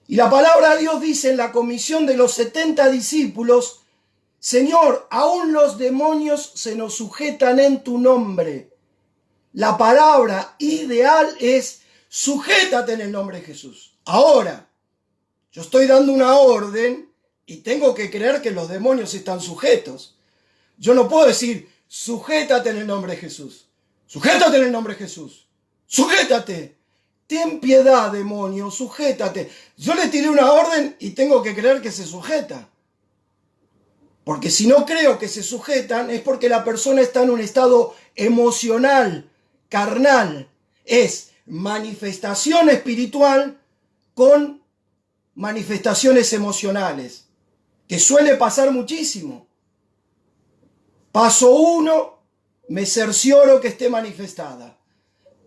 Y la palabra de Dios dice en la comisión de los 70 discípulos, Señor, aún los demonios se nos sujetan en tu nombre. La palabra ideal es sujétate en el nombre de Jesús. Ahora, yo estoy dando una orden y tengo que creer que los demonios están sujetos. Yo no puedo decir, sujétate en el nombre de Jesús. Sujétate en el nombre de Jesús. Sujétate. Ten piedad, demonio, sujétate. Yo le tiré una orden y tengo que creer que se sujeta. Porque si no creo que se sujetan es porque la persona está en un estado emocional, carnal. Es manifestación espiritual con manifestaciones emocionales, que suele pasar muchísimo. Paso 1, me cercioro que esté manifestada.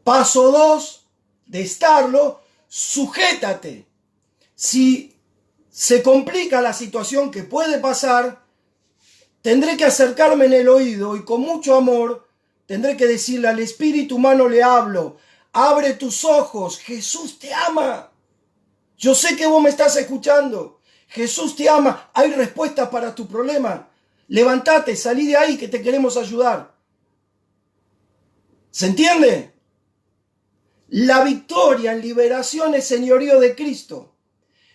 Paso 2, de estarlo, sujétate. Si se complica la situación que puede pasar, tendré que acercarme en el oído y con mucho amor tendré que decirle al espíritu humano, le hablo, abre tus ojos, Jesús te ama. Yo sé que vos me estás escuchando. Jesús te ama. Hay respuestas para tu problema. Levántate, salí de ahí que te queremos ayudar. ¿Se entiende? La victoria en liberación es señorío de Cristo.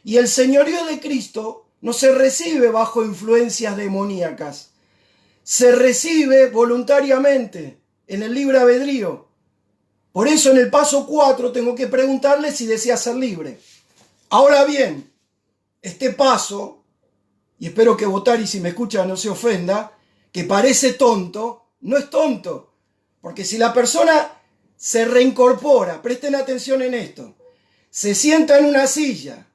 Y el señorío de Cristo no se recibe bajo influencias demoníacas. Se recibe voluntariamente en el libre albedrío. Por eso en el paso 4 tengo que preguntarle si desea ser libre. Ahora bien, este paso, y espero que Botari, si me escucha, no se ofenda, que parece tonto, no es tonto. Porque si la persona se reincorpora, presten atención en esto, se sienta en una silla,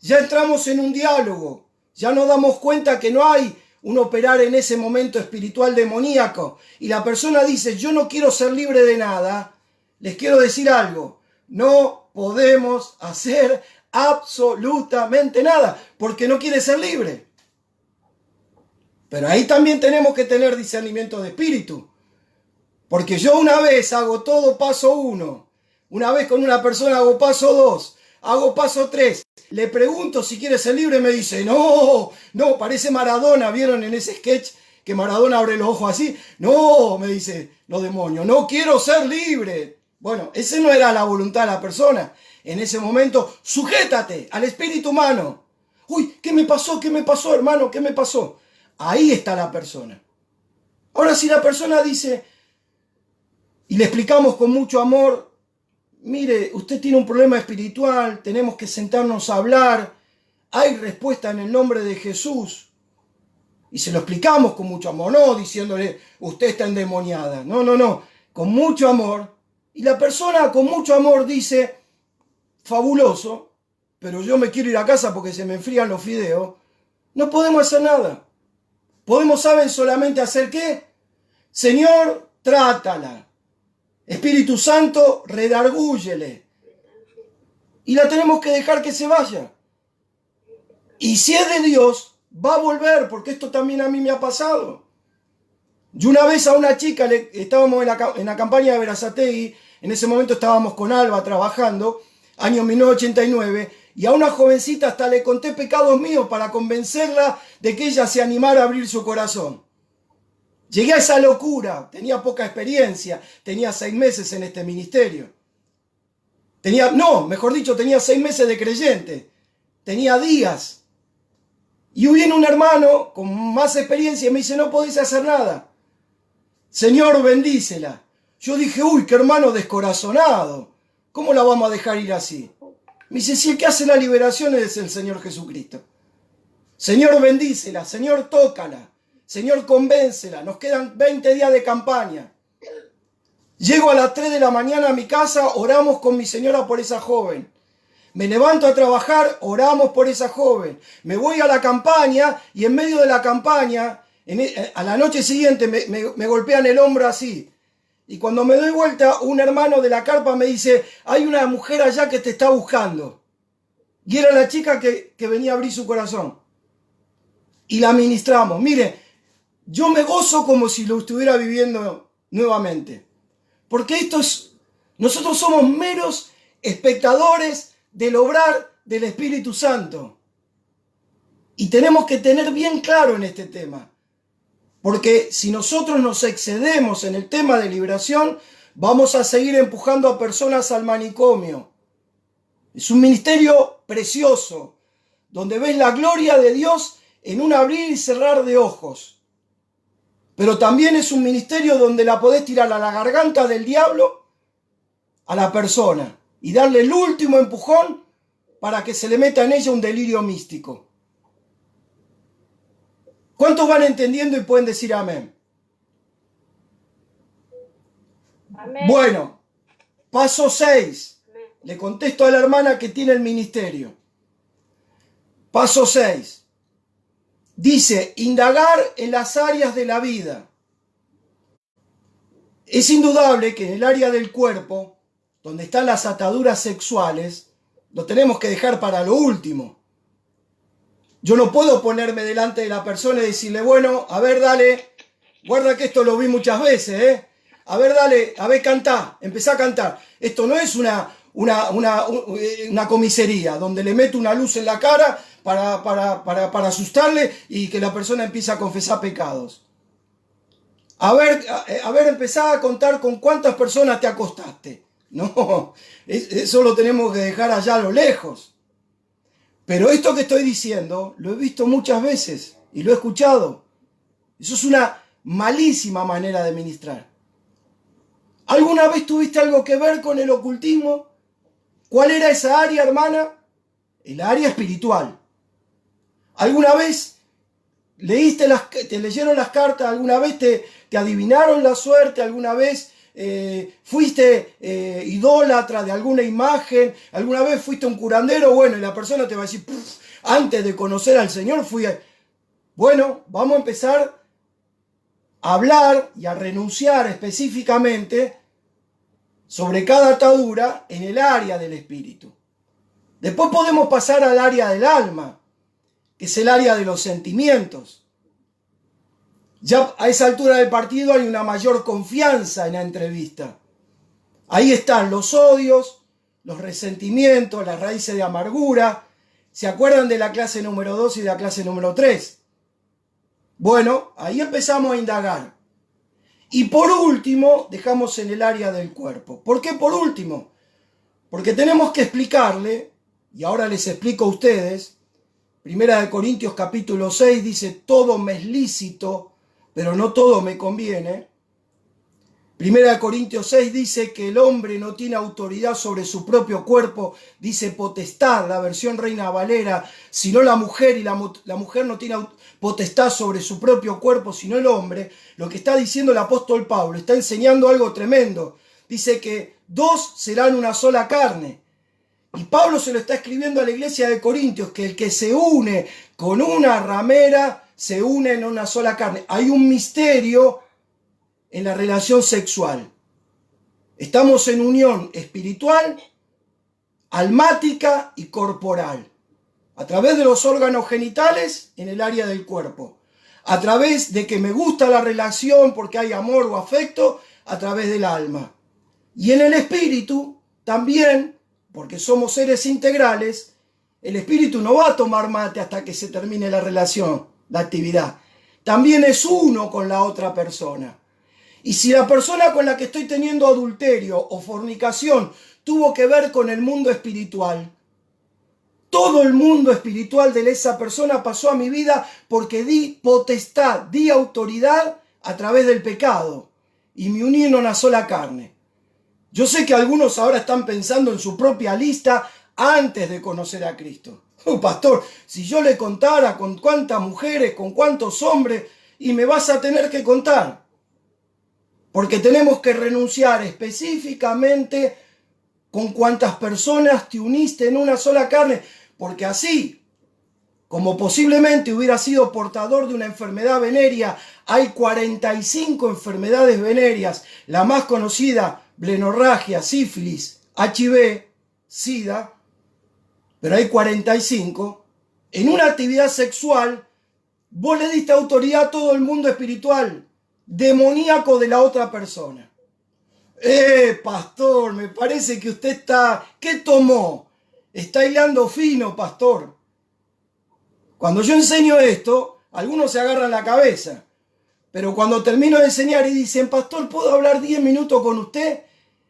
ya entramos en un diálogo, ya nos damos cuenta que no hay un operar en ese momento espiritual demoníaco, y la persona dice, yo no quiero ser libre de nada, les quiero decir algo, no podemos hacer absolutamente nada, porque no quiere ser libre. Pero ahí también tenemos que tener discernimiento de espíritu. Porque yo una vez hago todo paso 1, una vez con una persona hago paso 2, hago paso 3, le pregunto si quiere ser libre, me dice, no, parece Maradona, ¿vieron en ese sketch que Maradona abre los ojos así? No, me dice, los demonios, no quiero ser libre. Bueno, esa no era la voluntad de la persona. En ese momento, sujétate al espíritu humano. Uy, ¿qué me pasó? ¿Qué me pasó, hermano? ¿Qué me pasó? Ahí está la persona. Ahora, si la persona dice, y le explicamos con mucho amor, mire, usted tiene un problema espiritual, tenemos que sentarnos a hablar, hay respuesta en el nombre de Jesús. Y se lo explicamos con mucho amor, no diciéndole, usted está endemoniada. No, con mucho amor. Y la persona con mucho amor dice, fabuloso, pero yo me quiero ir a casa porque se me enfrían los fideos. No podemos hacer nada. podemos, ¿saben solamente hacer qué? Señor, trátala. Espíritu Santo, redargúyele. Y la tenemos que dejar que se vaya. Y si es de Dios, va a volver, porque esto también a mí me ha pasado. Yo una vez a una chica, estábamos en la campaña de Berazategui, en ese momento estábamos con Alba trabajando, año 1989, y a una jovencita hasta le conté pecados míos para convencerla de que ella se animara a abrir su corazón. Llegué a esa locura, tenía poca experiencia, tenía 6 meses en este ministerio. Tenía 6 meses de creyente, tenía días. Y viene un hermano con más experiencia y me dice, no podés hacer nada. Señor, bendícela. Yo dije, uy, qué hermano descorazonado. ¿Cómo la vamos a dejar ir así? Me dice, si el que hace la liberación es el Señor Jesucristo. Señor, bendícela. Señor, tócala. Señor, convéncela. Nos quedan 20 días de campaña. Llego a las 3 de la mañana a mi casa, oramos con mi señora por esa joven. Me levanto a trabajar, oramos por esa joven. Me voy a la campaña y en medio de la campaña, a la noche siguiente me golpean el hombro así. Y cuando me doy vuelta, un hermano de la carpa me dice, hay una mujer allá que te está buscando. Y era la chica que venía a abrir su corazón. Y la ministramos. Mire, yo me gozo como si lo estuviera viviendo nuevamente. Porque nosotros somos meros espectadores del obrar del Espíritu Santo. Y tenemos que tener bien claro en este tema. Porque si nosotros nos excedemos en el tema de liberación, vamos a seguir empujando a personas al manicomio. Es un ministerio precioso, donde ves la gloria de Dios en un abrir y cerrar de ojos. Pero también es un ministerio donde la podés tirar a la garganta del diablo a la persona y darle el último empujón para que se le meta en ella un delirio místico. ¿Cuántos van entendiendo y pueden decir amén? Amén. Bueno, paso 6. Le contesto a la hermana que tiene el ministerio. Paso 6. Dice, indagar en las áreas de la vida. Es indudable que en el área del cuerpo, donde están las ataduras sexuales, lo tenemos que dejar para lo último. Yo no puedo ponerme delante de la persona y decirle, bueno, a ver, dale, guarda que esto lo vi muchas veces, ¿eh? A ver, dale, a ver, cantá, empezá a cantar. Esto no es una comisaría donde le meto una luz en la cara para asustarle y que la persona empiece a confesar pecados. A ver, empezá a contar con cuántas personas te acostaste. No, eso lo tenemos que dejar allá a lo lejos. Pero esto que estoy diciendo lo he visto muchas veces y lo he escuchado. Eso es una malísima manera de ministrar. ¿Alguna vez tuviste algo que ver con el ocultismo? ¿Cuál era esa área, hermana? El área espiritual. ¿Alguna vez te leyeron las cartas? ¿Alguna vez te adivinaron la suerte? ¿Alguna vez fuiste idólatra de alguna imagen? ¿Alguna vez fuiste un curandero? Bueno, y la persona te va a decir, antes de conocer al Señor fui... Bueno, vamos a empezar a hablar y a renunciar específicamente sobre cada atadura en el área del espíritu. Después podemos pasar al área del alma, que es el área de los sentimientos. Ya a esa altura del partido hay una mayor confianza en la entrevista. Ahí están los odios, los resentimientos, las raíces de amargura. ¿Se acuerdan de la clase número 2 y de la clase número 3? Bueno, ahí empezamos a indagar. Y por último, dejamos en el área del cuerpo. ¿Por qué por último? Porque tenemos que explicarle, y ahora les explico a ustedes, 1 Corintios capítulo 6 dice, todo me es lícito, pero no todo me conviene. 1 Corintios 6 dice que el hombre no tiene autoridad sobre su propio cuerpo, dice potestad, la versión Reina Valera, sino la mujer, y la mujer no tiene potestad sobre su propio cuerpo, sino el hombre. Lo que está diciendo el apóstol Pablo, está enseñando algo tremendo. Dice que 2 serán una sola carne. Y Pablo se lo está escribiendo a la iglesia de Corintios, que el que se une con una ramera se unen en una sola carne. Hay un misterio en la relación sexual. Estamos en unión espiritual, almática y corporal. A través de los órganos genitales en el área del cuerpo. A través de que me gusta la relación porque hay amor o afecto, a través del alma. Y en el espíritu también, porque somos seres integrales, el espíritu no va a tomar mate hasta que se termine la relación, la actividad. También es uno con la otra persona. Y si la persona con la que estoy teniendo adulterio o fornicación tuvo que ver con el mundo espiritual, todo el mundo espiritual de esa persona pasó a mi vida porque di potestad, di autoridad a través del pecado y me uní en una sola carne. Yo sé que algunos ahora están pensando en su propia lista antes de conocer a Cristo. Pastor, si yo le contara con cuántas mujeres, con cuántos hombres, y me vas a tener que contar. Porque tenemos que renunciar específicamente con cuántas personas te uniste en una sola carne. Porque así, como posiblemente hubiera sido portador de una enfermedad venérea, hay 45 enfermedades venéreas. La más conocida, blenorragia, sífilis, HIV, SIDA, pero hay 45. En una actividad sexual, vos le diste autoridad a todo el mundo espiritual, demoníaco de la otra persona. Pastor, me parece que usted está... ¿Qué tomó? Está hilando fino, pastor. Cuando yo enseño esto, algunos se agarran la cabeza. Pero cuando termino de enseñar y dicen, pastor, ¿puedo hablar 10 minutos con usted?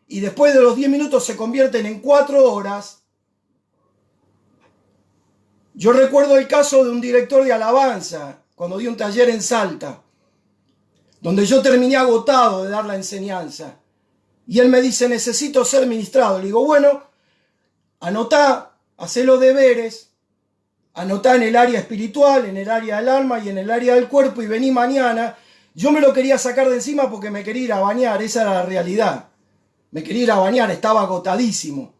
Y después de los 10 minutos se convierten en 4 horas. Yo recuerdo el caso de un director de alabanza, cuando di un taller en Salta, donde yo terminé agotado de dar la enseñanza. Y él me dice, necesito ser ministrado. Le digo, bueno, anotá, hacé los deberes, anotá en el área espiritual, en el área del alma y en el área del cuerpo y vení mañana. Yo me lo quería sacar de encima porque me quería ir a bañar, esa era la realidad. Me quería ir a bañar, estaba agotadísimo.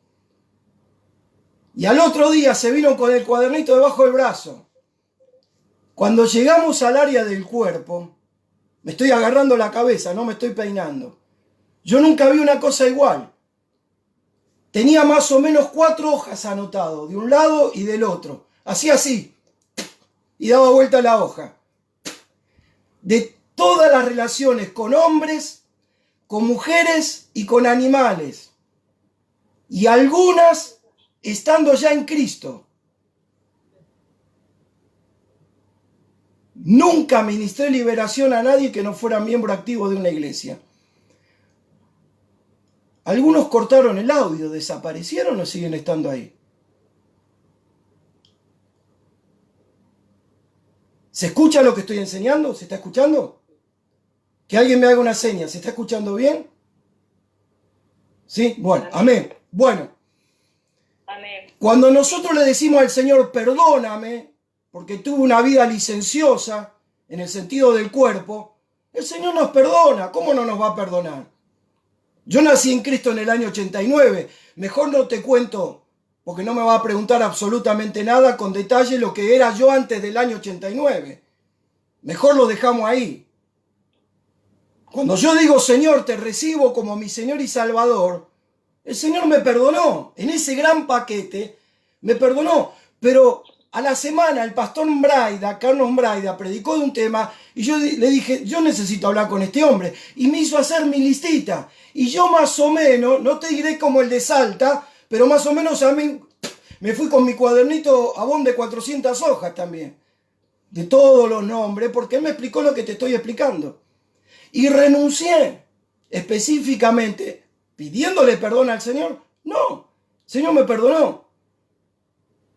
Y al otro día se vino con el cuadernito debajo del brazo. Cuando llegamos al área del cuerpo, me estoy agarrando la cabeza, no me estoy peinando. Yo nunca vi una cosa igual. Tenía más o menos 4 hojas anotado, de un lado y del otro. Hacía así. Y daba vuelta a la hoja. De todas las relaciones con hombres, con mujeres y con animales. Y algunas estando ya en Cristo. Nunca ministré liberación a nadie que no fuera miembro activo de una iglesia. Algunos cortaron el audio, desaparecieron o siguen estando ahí. ¿Se escucha lo que estoy enseñando? ¿Se está escuchando? Que alguien me haga una seña. ¿Se está escuchando bien? ¿Sí? Bueno, amén. Bueno. Amén. Cuando nosotros le decimos al Señor, perdóname, porque tuve una vida licenciosa, en el sentido del cuerpo, el Señor nos perdona. ¿Cómo no nos va a perdonar? Yo nací en Cristo en el año 89. Mejor no te cuento, porque no me va a preguntar absolutamente nada con detalle lo que era yo antes del año 89. Mejor lo dejamos ahí. Cuando yo digo, Señor, te recibo como mi Señor y Salvador, el Señor me perdonó. En ese gran paquete me perdonó. Pero a la semana el pastor Mbraida, Carlos Mbraida, predicó de un tema y yo le dije, yo necesito hablar con este hombre. Y me hizo hacer mi listita. Y yo más o menos, no te diré como el de Salta, pero más o menos a mí me fui con mi cuadernito abón de 400 hojas también. De todos los nombres, porque él me explicó lo que te estoy explicando. Y renuncié específicamente pidiéndole perdón al Señor. No, el Señor me perdonó.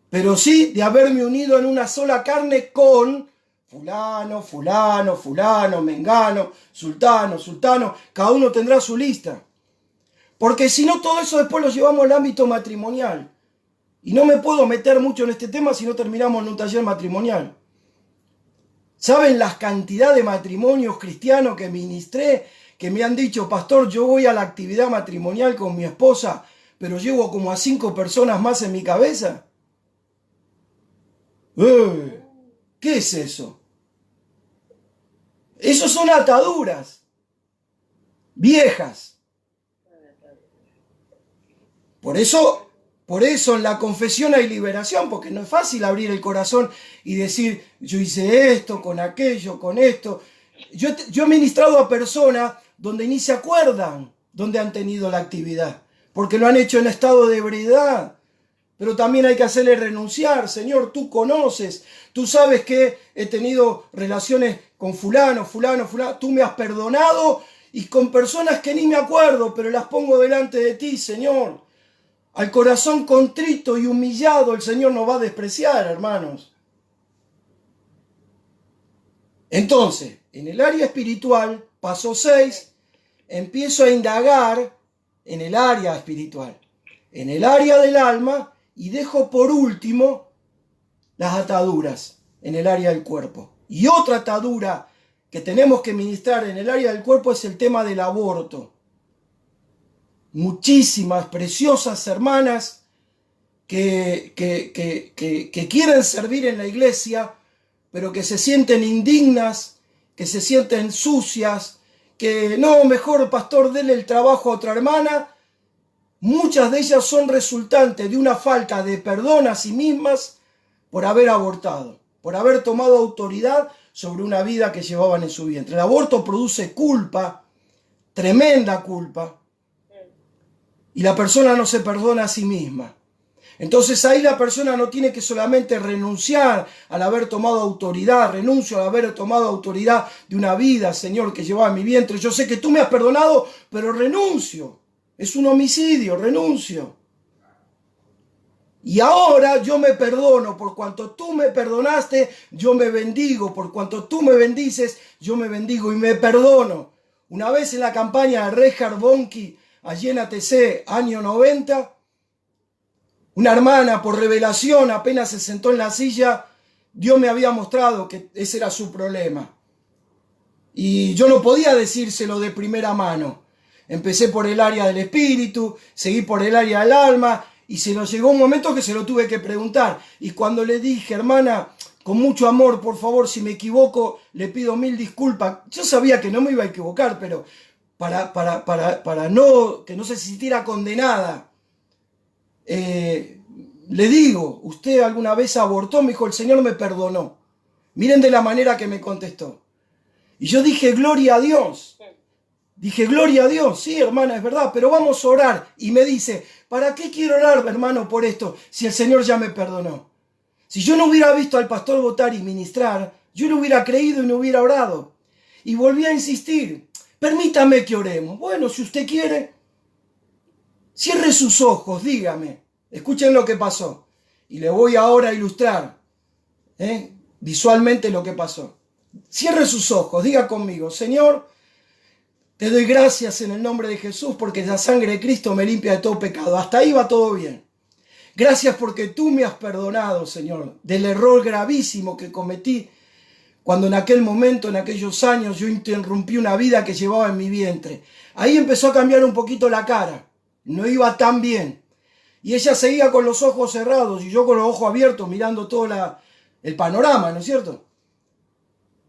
Pero sí de haberme unido en una sola carne con fulano, fulano, fulano, mengano, sultano, sultano. Cada uno tendrá su lista. Porque si no, todo eso después lo llevamos al ámbito matrimonial. Y no me puedo meter mucho en este tema si no terminamos en un taller matrimonial. ¿Saben las cantidades de matrimonios cristianos que ministré? Que me han dicho, pastor, yo voy a la actividad matrimonial con mi esposa, pero llevo como a 5 personas más en mi cabeza. ¿Qué es eso? Esos son ataduras viejas. Por eso en la confesión hay liberación, porque no es fácil abrir el corazón y decir, yo hice esto, con aquello, con esto. Yo he ministrado a personas donde ni se acuerdan dónde han tenido la actividad, porque lo han hecho en estado de ebriedad. Pero también hay que hacerle renunciar. Señor, tú conoces, tú sabes que he tenido relaciones con fulano, tú me has perdonado y con personas que ni me acuerdo, pero las pongo delante de ti, Señor. Al corazón contrito y humillado el Señor no va a despreciar, hermanos. Entonces, en el área espiritual, paso 6, empiezo a indagar en el área espiritual, en el área del alma, y dejo por último las ataduras en el área del cuerpo. Y otra atadura que tenemos que ministrar en el área del cuerpo es el tema del aborto. Muchísimas preciosas hermanas que quieren servir en la iglesia, pero que se sienten indignas, que se sienten sucias, que no, mejor pastor, denle el trabajo a otra hermana. Muchas de ellas son resultantes de una falta de perdón a sí mismas por haber abortado, por haber tomado autoridad sobre una vida que llevaban en su vientre. El aborto produce culpa, tremenda culpa, y la persona no se perdona a sí misma. Entonces ahí la persona no tiene que solamente renunciar al haber tomado autoridad, renuncio al haber tomado autoridad de una vida, Señor, que llevaba en mi vientre. Yo sé que tú me has perdonado, pero renuncio. Es un homicidio, renuncio. Y ahora yo me perdono, por cuanto tú me perdonaste, yo me bendigo, por cuanto tú me bendices, yo me bendigo y me perdono. Una vez en la campaña de Reinhard Bonnke, allí en ATC, año 90, una hermana por revelación apenas se sentó en la silla, Dios me había mostrado que ese era su problema. Y yo no podía decírselo de primera mano. Empecé por el área del espíritu, seguí por el área del alma, y se nos llegó un momento que se lo tuve que preguntar. Y cuando le dije, hermana, con mucho amor, por favor, si me equivoco, le pido 1000 disculpas. Yo sabía que no me iba a equivocar, pero para no, que no se sintiera condenada, le digo, ¿usted alguna vez abortó? Me dijo, el Señor me perdonó. Miren de la manera que me contestó. Y yo dije, gloria a Dios. Dije, gloria a Dios, sí, hermana, es verdad, pero vamos a orar. Y me dice, ¿para qué quiero orar, hermano, por esto, si el Señor ya me perdonó? Si yo no hubiera visto al pastor Botari ministrar, yo no hubiera creído y no hubiera orado. Y volví a insistir, permítame que oremos. Bueno, si usted quiere, cierre sus ojos, dígame. Escuchen lo que pasó. Y le voy ahora a ilustrar visualmente lo que pasó. Cierre sus ojos, diga conmigo, Señor, te doy gracias en el nombre de Jesús porque la sangre de Cristo me limpia de todo pecado. Hasta ahí va todo bien. Gracias porque tú me has perdonado, Señor, del error gravísimo que cometí cuando en aquel momento, en aquellos años, yo interrumpí una vida que llevaba en mi vientre. Ahí empezó a cambiar un poquito la cara. No iba tan bien. Y ella seguía con los ojos cerrados y yo con los ojos abiertos mirando todo el panorama, ¿no es cierto?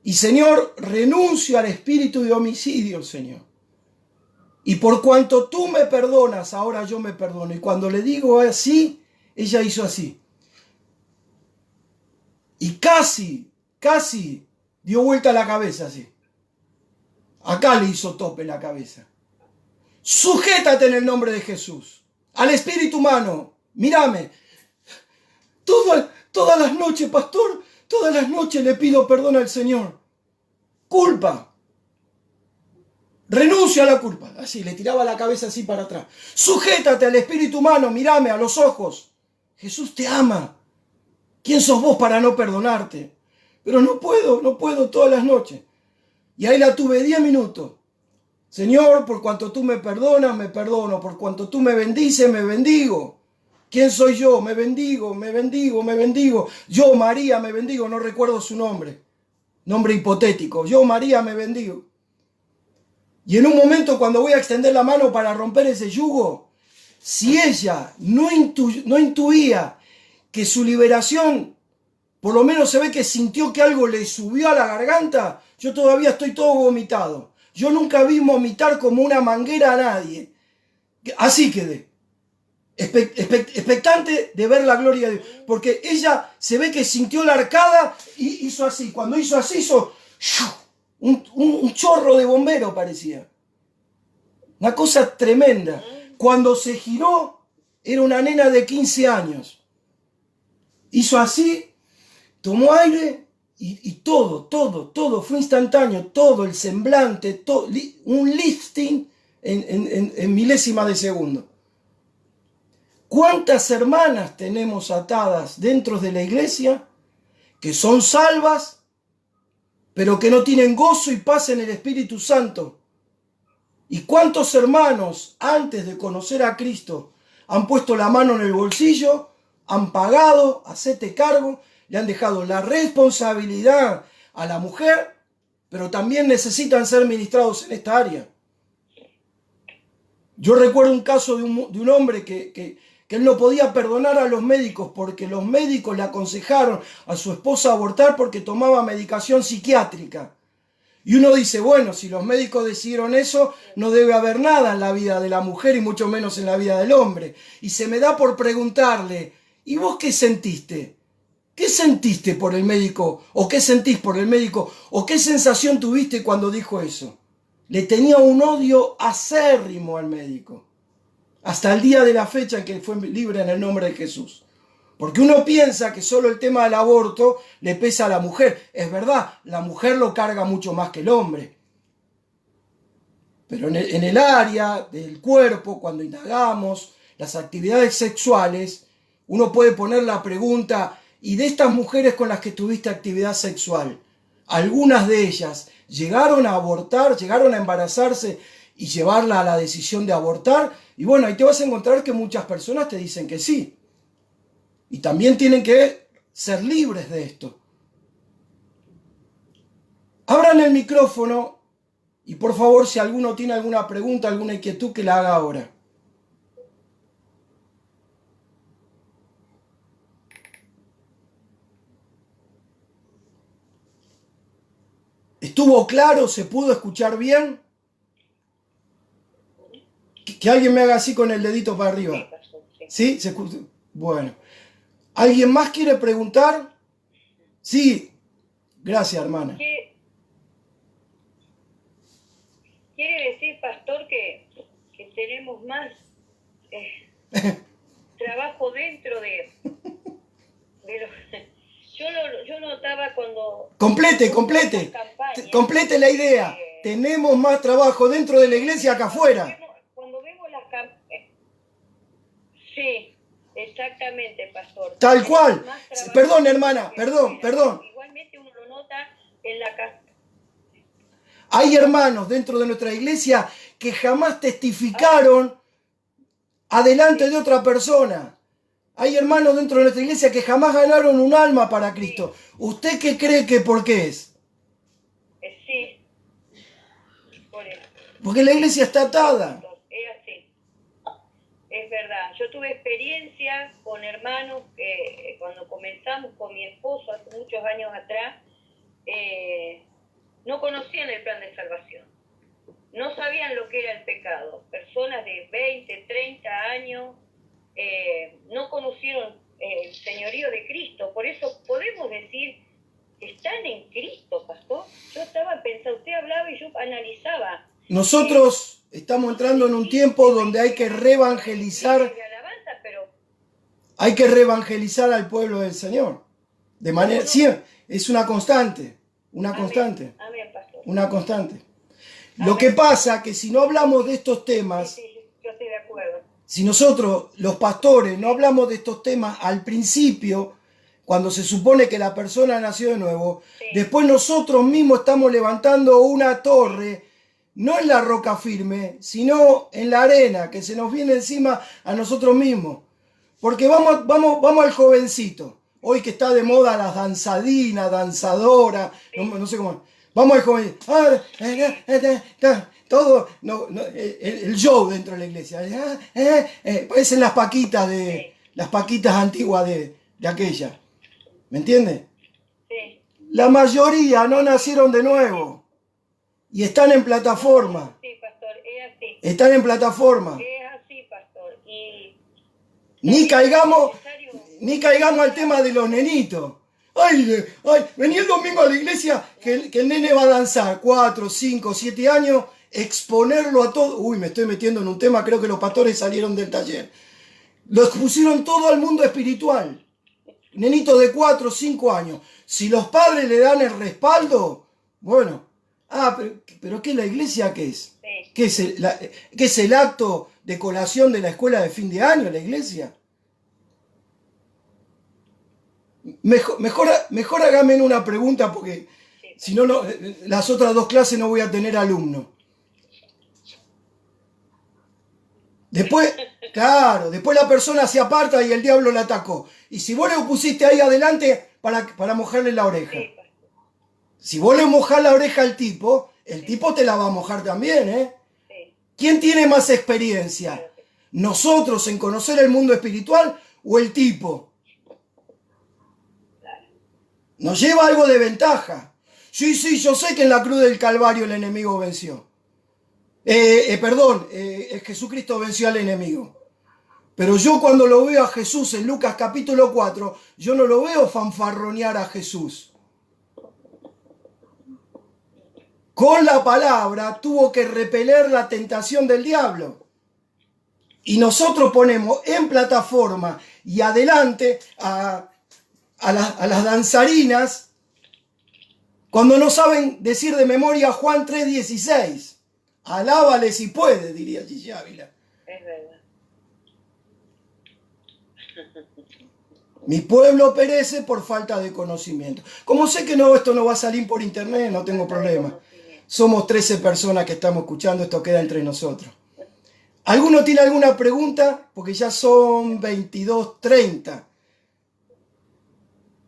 Y Señor, renuncio al espíritu de homicidio, Señor. Y por cuanto tú me perdonas, ahora yo me perdono. Y cuando le digo así, ella hizo así. Y casi dio vuelta la cabeza así. Acá le hizo tope la cabeza. Sujétate en el nombre de Jesús. Al espíritu humano, mírame. Todas las noches, pastor, todas las noches le pido perdón al Señor. Culpa. Renuncio a la culpa. Así, le tiraba la cabeza así para atrás. Sujétate al espíritu humano, mírame a los ojos. Jesús te ama. ¿Quién sos vos para no perdonarte? Pero no puedo todas las noches. Y ahí la tuve 10 minutos. Señor, por cuanto tú me perdonas, me perdono. Por cuanto tú me bendices, me bendigo. ¿Quién soy yo? Me bendigo, me bendigo, me bendigo. Yo, María, me bendigo. No recuerdo su nombre. Nombre hipotético. Yo, María, me bendigo. Y en un momento, cuando voy a extender la mano para romper ese yugo, si ella no intuía que su liberación por lo menos se ve que sintió que algo le subió a la garganta. Yo todavía estoy todo vomitado. Yo nunca vi vomitar como una manguera a nadie. Así quedé. Expectante de ver la gloria de Dios. Porque ella se ve que sintió la arcada y hizo así. Cuando hizo así, hizo un chorro de bombero parecía. Una cosa tremenda. Cuando se giró, era una nena de 15 años. Hizo así, tomó aire y todo fue instantáneo. Todo, el semblante, todo, un lifting en milésima de segundo. ¿Cuántas hermanas tenemos atadas dentro de la iglesia que son salvas, pero que no tienen gozo y paz en el Espíritu Santo? ¿Y cuántos hermanos antes de conocer a Cristo han puesto la mano en el bolsillo, han pagado, hacete cargo, le han dejado la responsabilidad a la mujer, pero también necesitan ser ministrados en esta área? Yo recuerdo un caso de un hombre que él no podía perdonar a los médicos porque los médicos le aconsejaron a su esposa abortar porque tomaba medicación psiquiátrica. Y uno dice, bueno, si los médicos decidieron eso, no debe haber nada en la vida de la mujer y mucho menos en la vida del hombre. Y se me da por preguntarle, ¿y vos qué sentiste? ¿Qué sentiste por el médico? ¿O qué sentís por el médico? ¿O qué sensación tuviste cuando dijo eso? Le tenía un odio acérrimo al médico. Hasta el día de la fecha en que fue libre en el nombre de Jesús. Porque uno piensa que solo el tema del aborto le pesa a la mujer. Es verdad, la mujer lo carga mucho más que el hombre. Pero en el área del cuerpo, cuando indagamos las actividades sexuales, uno puede poner la pregunta, ¿y de estas mujeres con las que tuviste actividad sexual, algunas de ellas llegaron a abortar, llegaron a embarazarse y llevarla a la decisión de abortar? Y bueno, ahí te vas a encontrar que muchas personas te dicen que sí. Y también tienen que ser libres de esto. Abran el micrófono y por favor, si alguno tiene alguna pregunta, alguna inquietud, que la haga ahora. ¿Estuvo claro? ¿Se pudo escuchar bien? Que alguien me haga así con el dedito para arriba. ¿Sí? ¿Se escucha? Bueno. ¿Alguien más quiere preguntar? Sí. Gracias, hermana. Quiere decir, pastor, que tenemos más trabajo dentro de los... Yo notaba cuando... Complete la idea. Tenemos más trabajo dentro de la iglesia que afuera. Cuando vemos las campañas... Sí. Exactamente, pastor. Tal cual. Perdón, hermana, perdón. Igualmente uno lo nota en la casa. Hay hermanos dentro de nuestra iglesia que jamás testificaron adelante de otra persona. Hay hermanos dentro de nuestra iglesia que jamás ganaron un alma para Cristo. ¿Usted qué cree que por qué es? Sí. Por eso. Porque la iglesia está atada. Es verdad, yo tuve experiencia con hermanos cuando comenzamos con mi esposo hace muchos años atrás, no conocían el plan de salvación, no sabían lo que era el pecado, personas de 20, 30 años no conocieron el señorío de Cristo, por eso podemos decir que están en Cristo, pastor. Yo estaba pensando, usted hablaba y yo analizaba. Nosotros estamos entrando en un tiempo donde hay que reevangelizar. Hay que reevangelizar al pueblo del Señor. De manera, sí, es una constante. Una constante. Amén, pastor. Una constante. Lo que pasa que si no hablamos de estos temas, sí, yo estoy de acuerdo. Si nosotros, los pastores, no hablamos de estos temas al principio, cuando se supone que la persona nació de nuevo, después nosotros mismos estamos levantando una torre, no en la roca firme, sino en la arena, que se nos viene encima a nosotros mismos. Porque vamos al jovencito, hoy que está de moda las danzadinas, danzadoras, no sé cómo. Vamos al jovencito, todo, el show dentro de la iglesia. Parecen las paquitas antiguas de aquella. ¿Me entiende? Sí. La mayoría no nacieron de nuevo y están en plataforma. Sí, pastor, es así. Están en plataforma. Es así, pastor. Y Ni caigamos al tema de los nenitos. Ay, vení el domingo a la iglesia que el nene va a danzar 4, 5, 7 años, exponerlo a todo. Uy, me estoy metiendo en un tema, creo que los pastores salieron del taller. Lo expusieron todo al mundo espiritual. Nenito de 4 o 5 años. Si los padres le dan el respaldo, bueno. Pero ¿qué es la iglesia? ¿Qué es? sí. ¿Qué es el acto de colación de la escuela de fin de año, la iglesia? Mejor hágame una pregunta porque si no, las otras 2 clases no voy a tener alumnos. Después la persona se aparta y el diablo la atacó. Y si vos le pusiste ahí adelante para mojarle la oreja. Sí, Si vos le mojás la oreja al tipo, el tipo te la va a mojar también, ¿eh? sí. ¿Quién tiene más experiencia? ¿Nosotros en conocer el mundo espiritual o el tipo? Nos lleva algo de ventaja. Sí, yo sé que en la cruz del Calvario el enemigo venció. Jesucristo venció al enemigo. Pero yo cuando lo veo a Jesús en Lucas capítulo 4, yo no lo veo fanfarronear a Jesús. Con la palabra tuvo que repeler la tentación del diablo. Y nosotros ponemos en plataforma y adelante a las danzarinas cuando no saben decir de memoria Juan 3:16. Alábale si puede, diría Gigi Ávila. Es verdad. Mi pueblo perece por falta de conocimiento. Como sé que esto no va a salir por internet, no tengo problema. Somos 13 personas que estamos escuchando, esto queda entre nosotros. ¿Alguno tiene alguna pregunta? Porque ya son 22:30.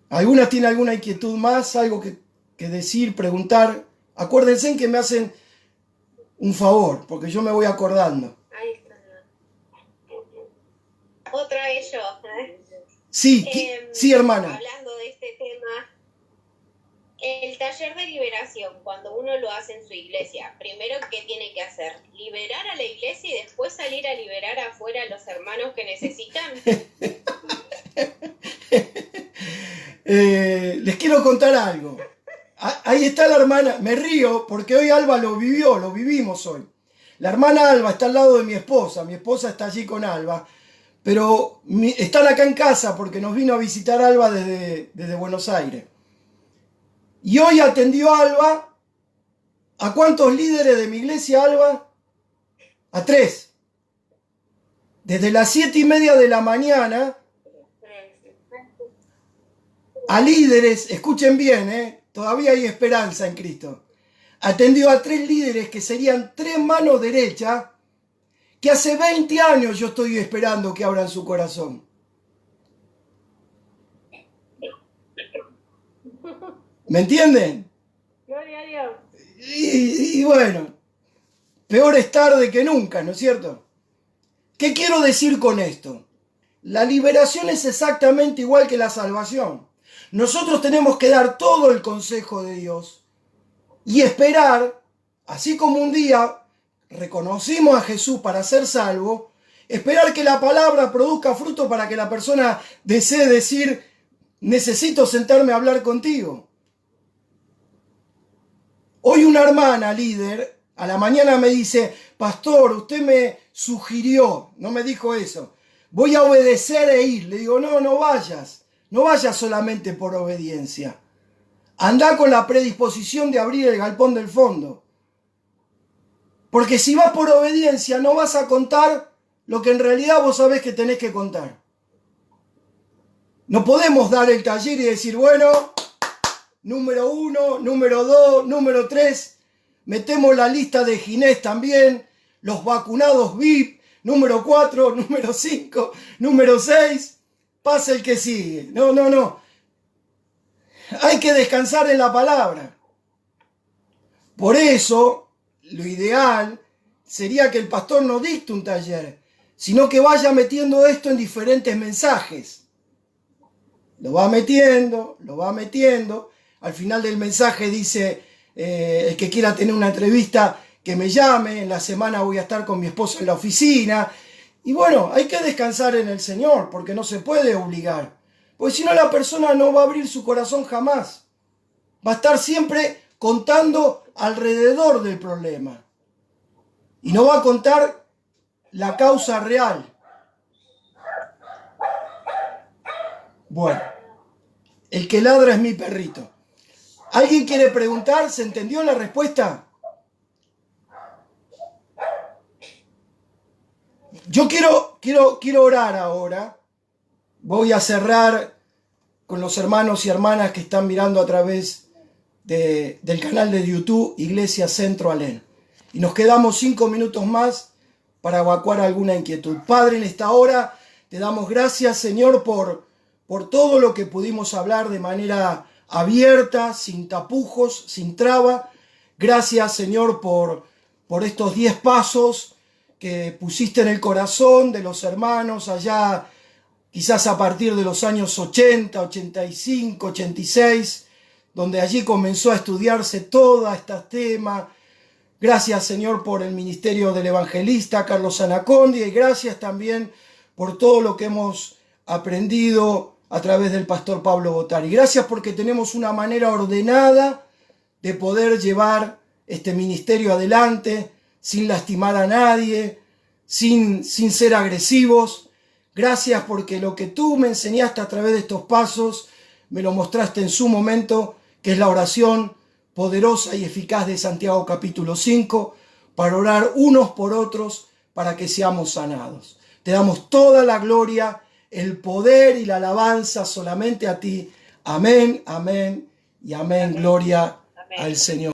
¿Alguna tiene alguna inquietud más? ¿Algo que decir, preguntar? Acuérdense que me hacen un favor, porque yo me voy acordando. Ahí está. Otra vez yo. Sí, sí, hermana. Hablando de este tema, el taller de liberación, cuando uno lo hace en su iglesia, primero, ¿qué tiene que hacer? ¿Liberar a la iglesia y después salir a liberar afuera a los hermanos que necesitan? Les quiero contar algo. Ahí está la hermana, me río porque hoy Alba lo vivimos hoy. La hermana Alba está al lado de mi esposa está allí con Alba, pero están acá en casa porque nos vino a visitar Alba desde Buenos Aires. Y hoy atendió Alba, ¿a cuántos líderes de mi iglesia, Alba? A 3. Desde las 7:30 de la mañana, a líderes, escuchen bien, todavía hay esperanza en Cristo. Atendió a 3 líderes que serían 3 manos derechas, que hace 20 años yo estoy esperando que abran su corazón. ¿Me entienden? Gloria a Dios. Y bueno, peor es tarde que nunca, ¿no es cierto? ¿Qué quiero decir con esto? La liberación es exactamente igual que la salvación. Nosotros tenemos que dar todo el consejo de Dios y esperar, así como un día reconocimos a Jesús para ser salvo, esperar que la palabra produzca fruto para que la persona desee decir, necesito sentarme a hablar contigo. Hoy una hermana líder a la mañana me dice, pastor, usted me sugirió, no me dijo eso, voy a obedecer e ir. Le digo, no vayas solamente por obediencia. Andá con la predisposición de abrir el galpón del fondo. Porque si vas por obediencia no vas a contar lo que en realidad vos sabés que tenés que contar. No podemos dar el taller y decir, bueno, número 1, número 2, número 3, metemos la lista de Ginés también, los vacunados VIP, número 4, número 5, número 6, pasa el que sigue. No. Hay que descansar en la palabra. Por eso, lo ideal sería que el pastor no dicte un taller, sino que vaya metiendo esto en diferentes mensajes. lo va metiendo, lo va metiendo. Al final del mensaje dice, el que quiera tener una entrevista, que me llame, en la semana voy a estar con mi esposa en la oficina. Y bueno, hay que descansar en el Señor, porque no se puede obligar. Porque si no, la persona no va a abrir su corazón jamás. Va a estar siempre contando alrededor del problema. Y no va a contar la causa real. Bueno, el que ladra es mi perrito. ¿Alguien quiere preguntar? ¿Se entendió la respuesta? Yo quiero orar ahora. Voy a cerrar con los hermanos y hermanas que están mirando a través del canal de YouTube Iglesia Centro Alén. Y nos quedamos 5 minutos más para evacuar alguna inquietud. Padre, en esta hora te damos gracias, Señor, por todo lo que pudimos hablar de manera abierta, sin tapujos, sin traba. Gracias, Señor, por estos 10 pasos que pusiste en el corazón de los hermanos allá, quizás a partir de los años 80, 85, 86, donde allí comenzó a estudiarse todo este tema. Gracias, Señor, por el ministerio del evangelista Carlos Anacondia, y gracias también por todo lo que hemos aprendido a través del pastor Pablo Botari. Gracias porque tenemos una manera ordenada de poder llevar este ministerio adelante, sin lastimar a nadie, sin ser agresivos. Gracias porque lo que tú me enseñaste a través de estos pasos, me lo mostraste en su momento, que es la oración poderosa y eficaz de Santiago capítulo 5, para orar unos por otros, para que seamos sanados. Te damos toda la gloria, el poder y la alabanza solamente a ti. Amén, amén y amén. Gloria al Señor.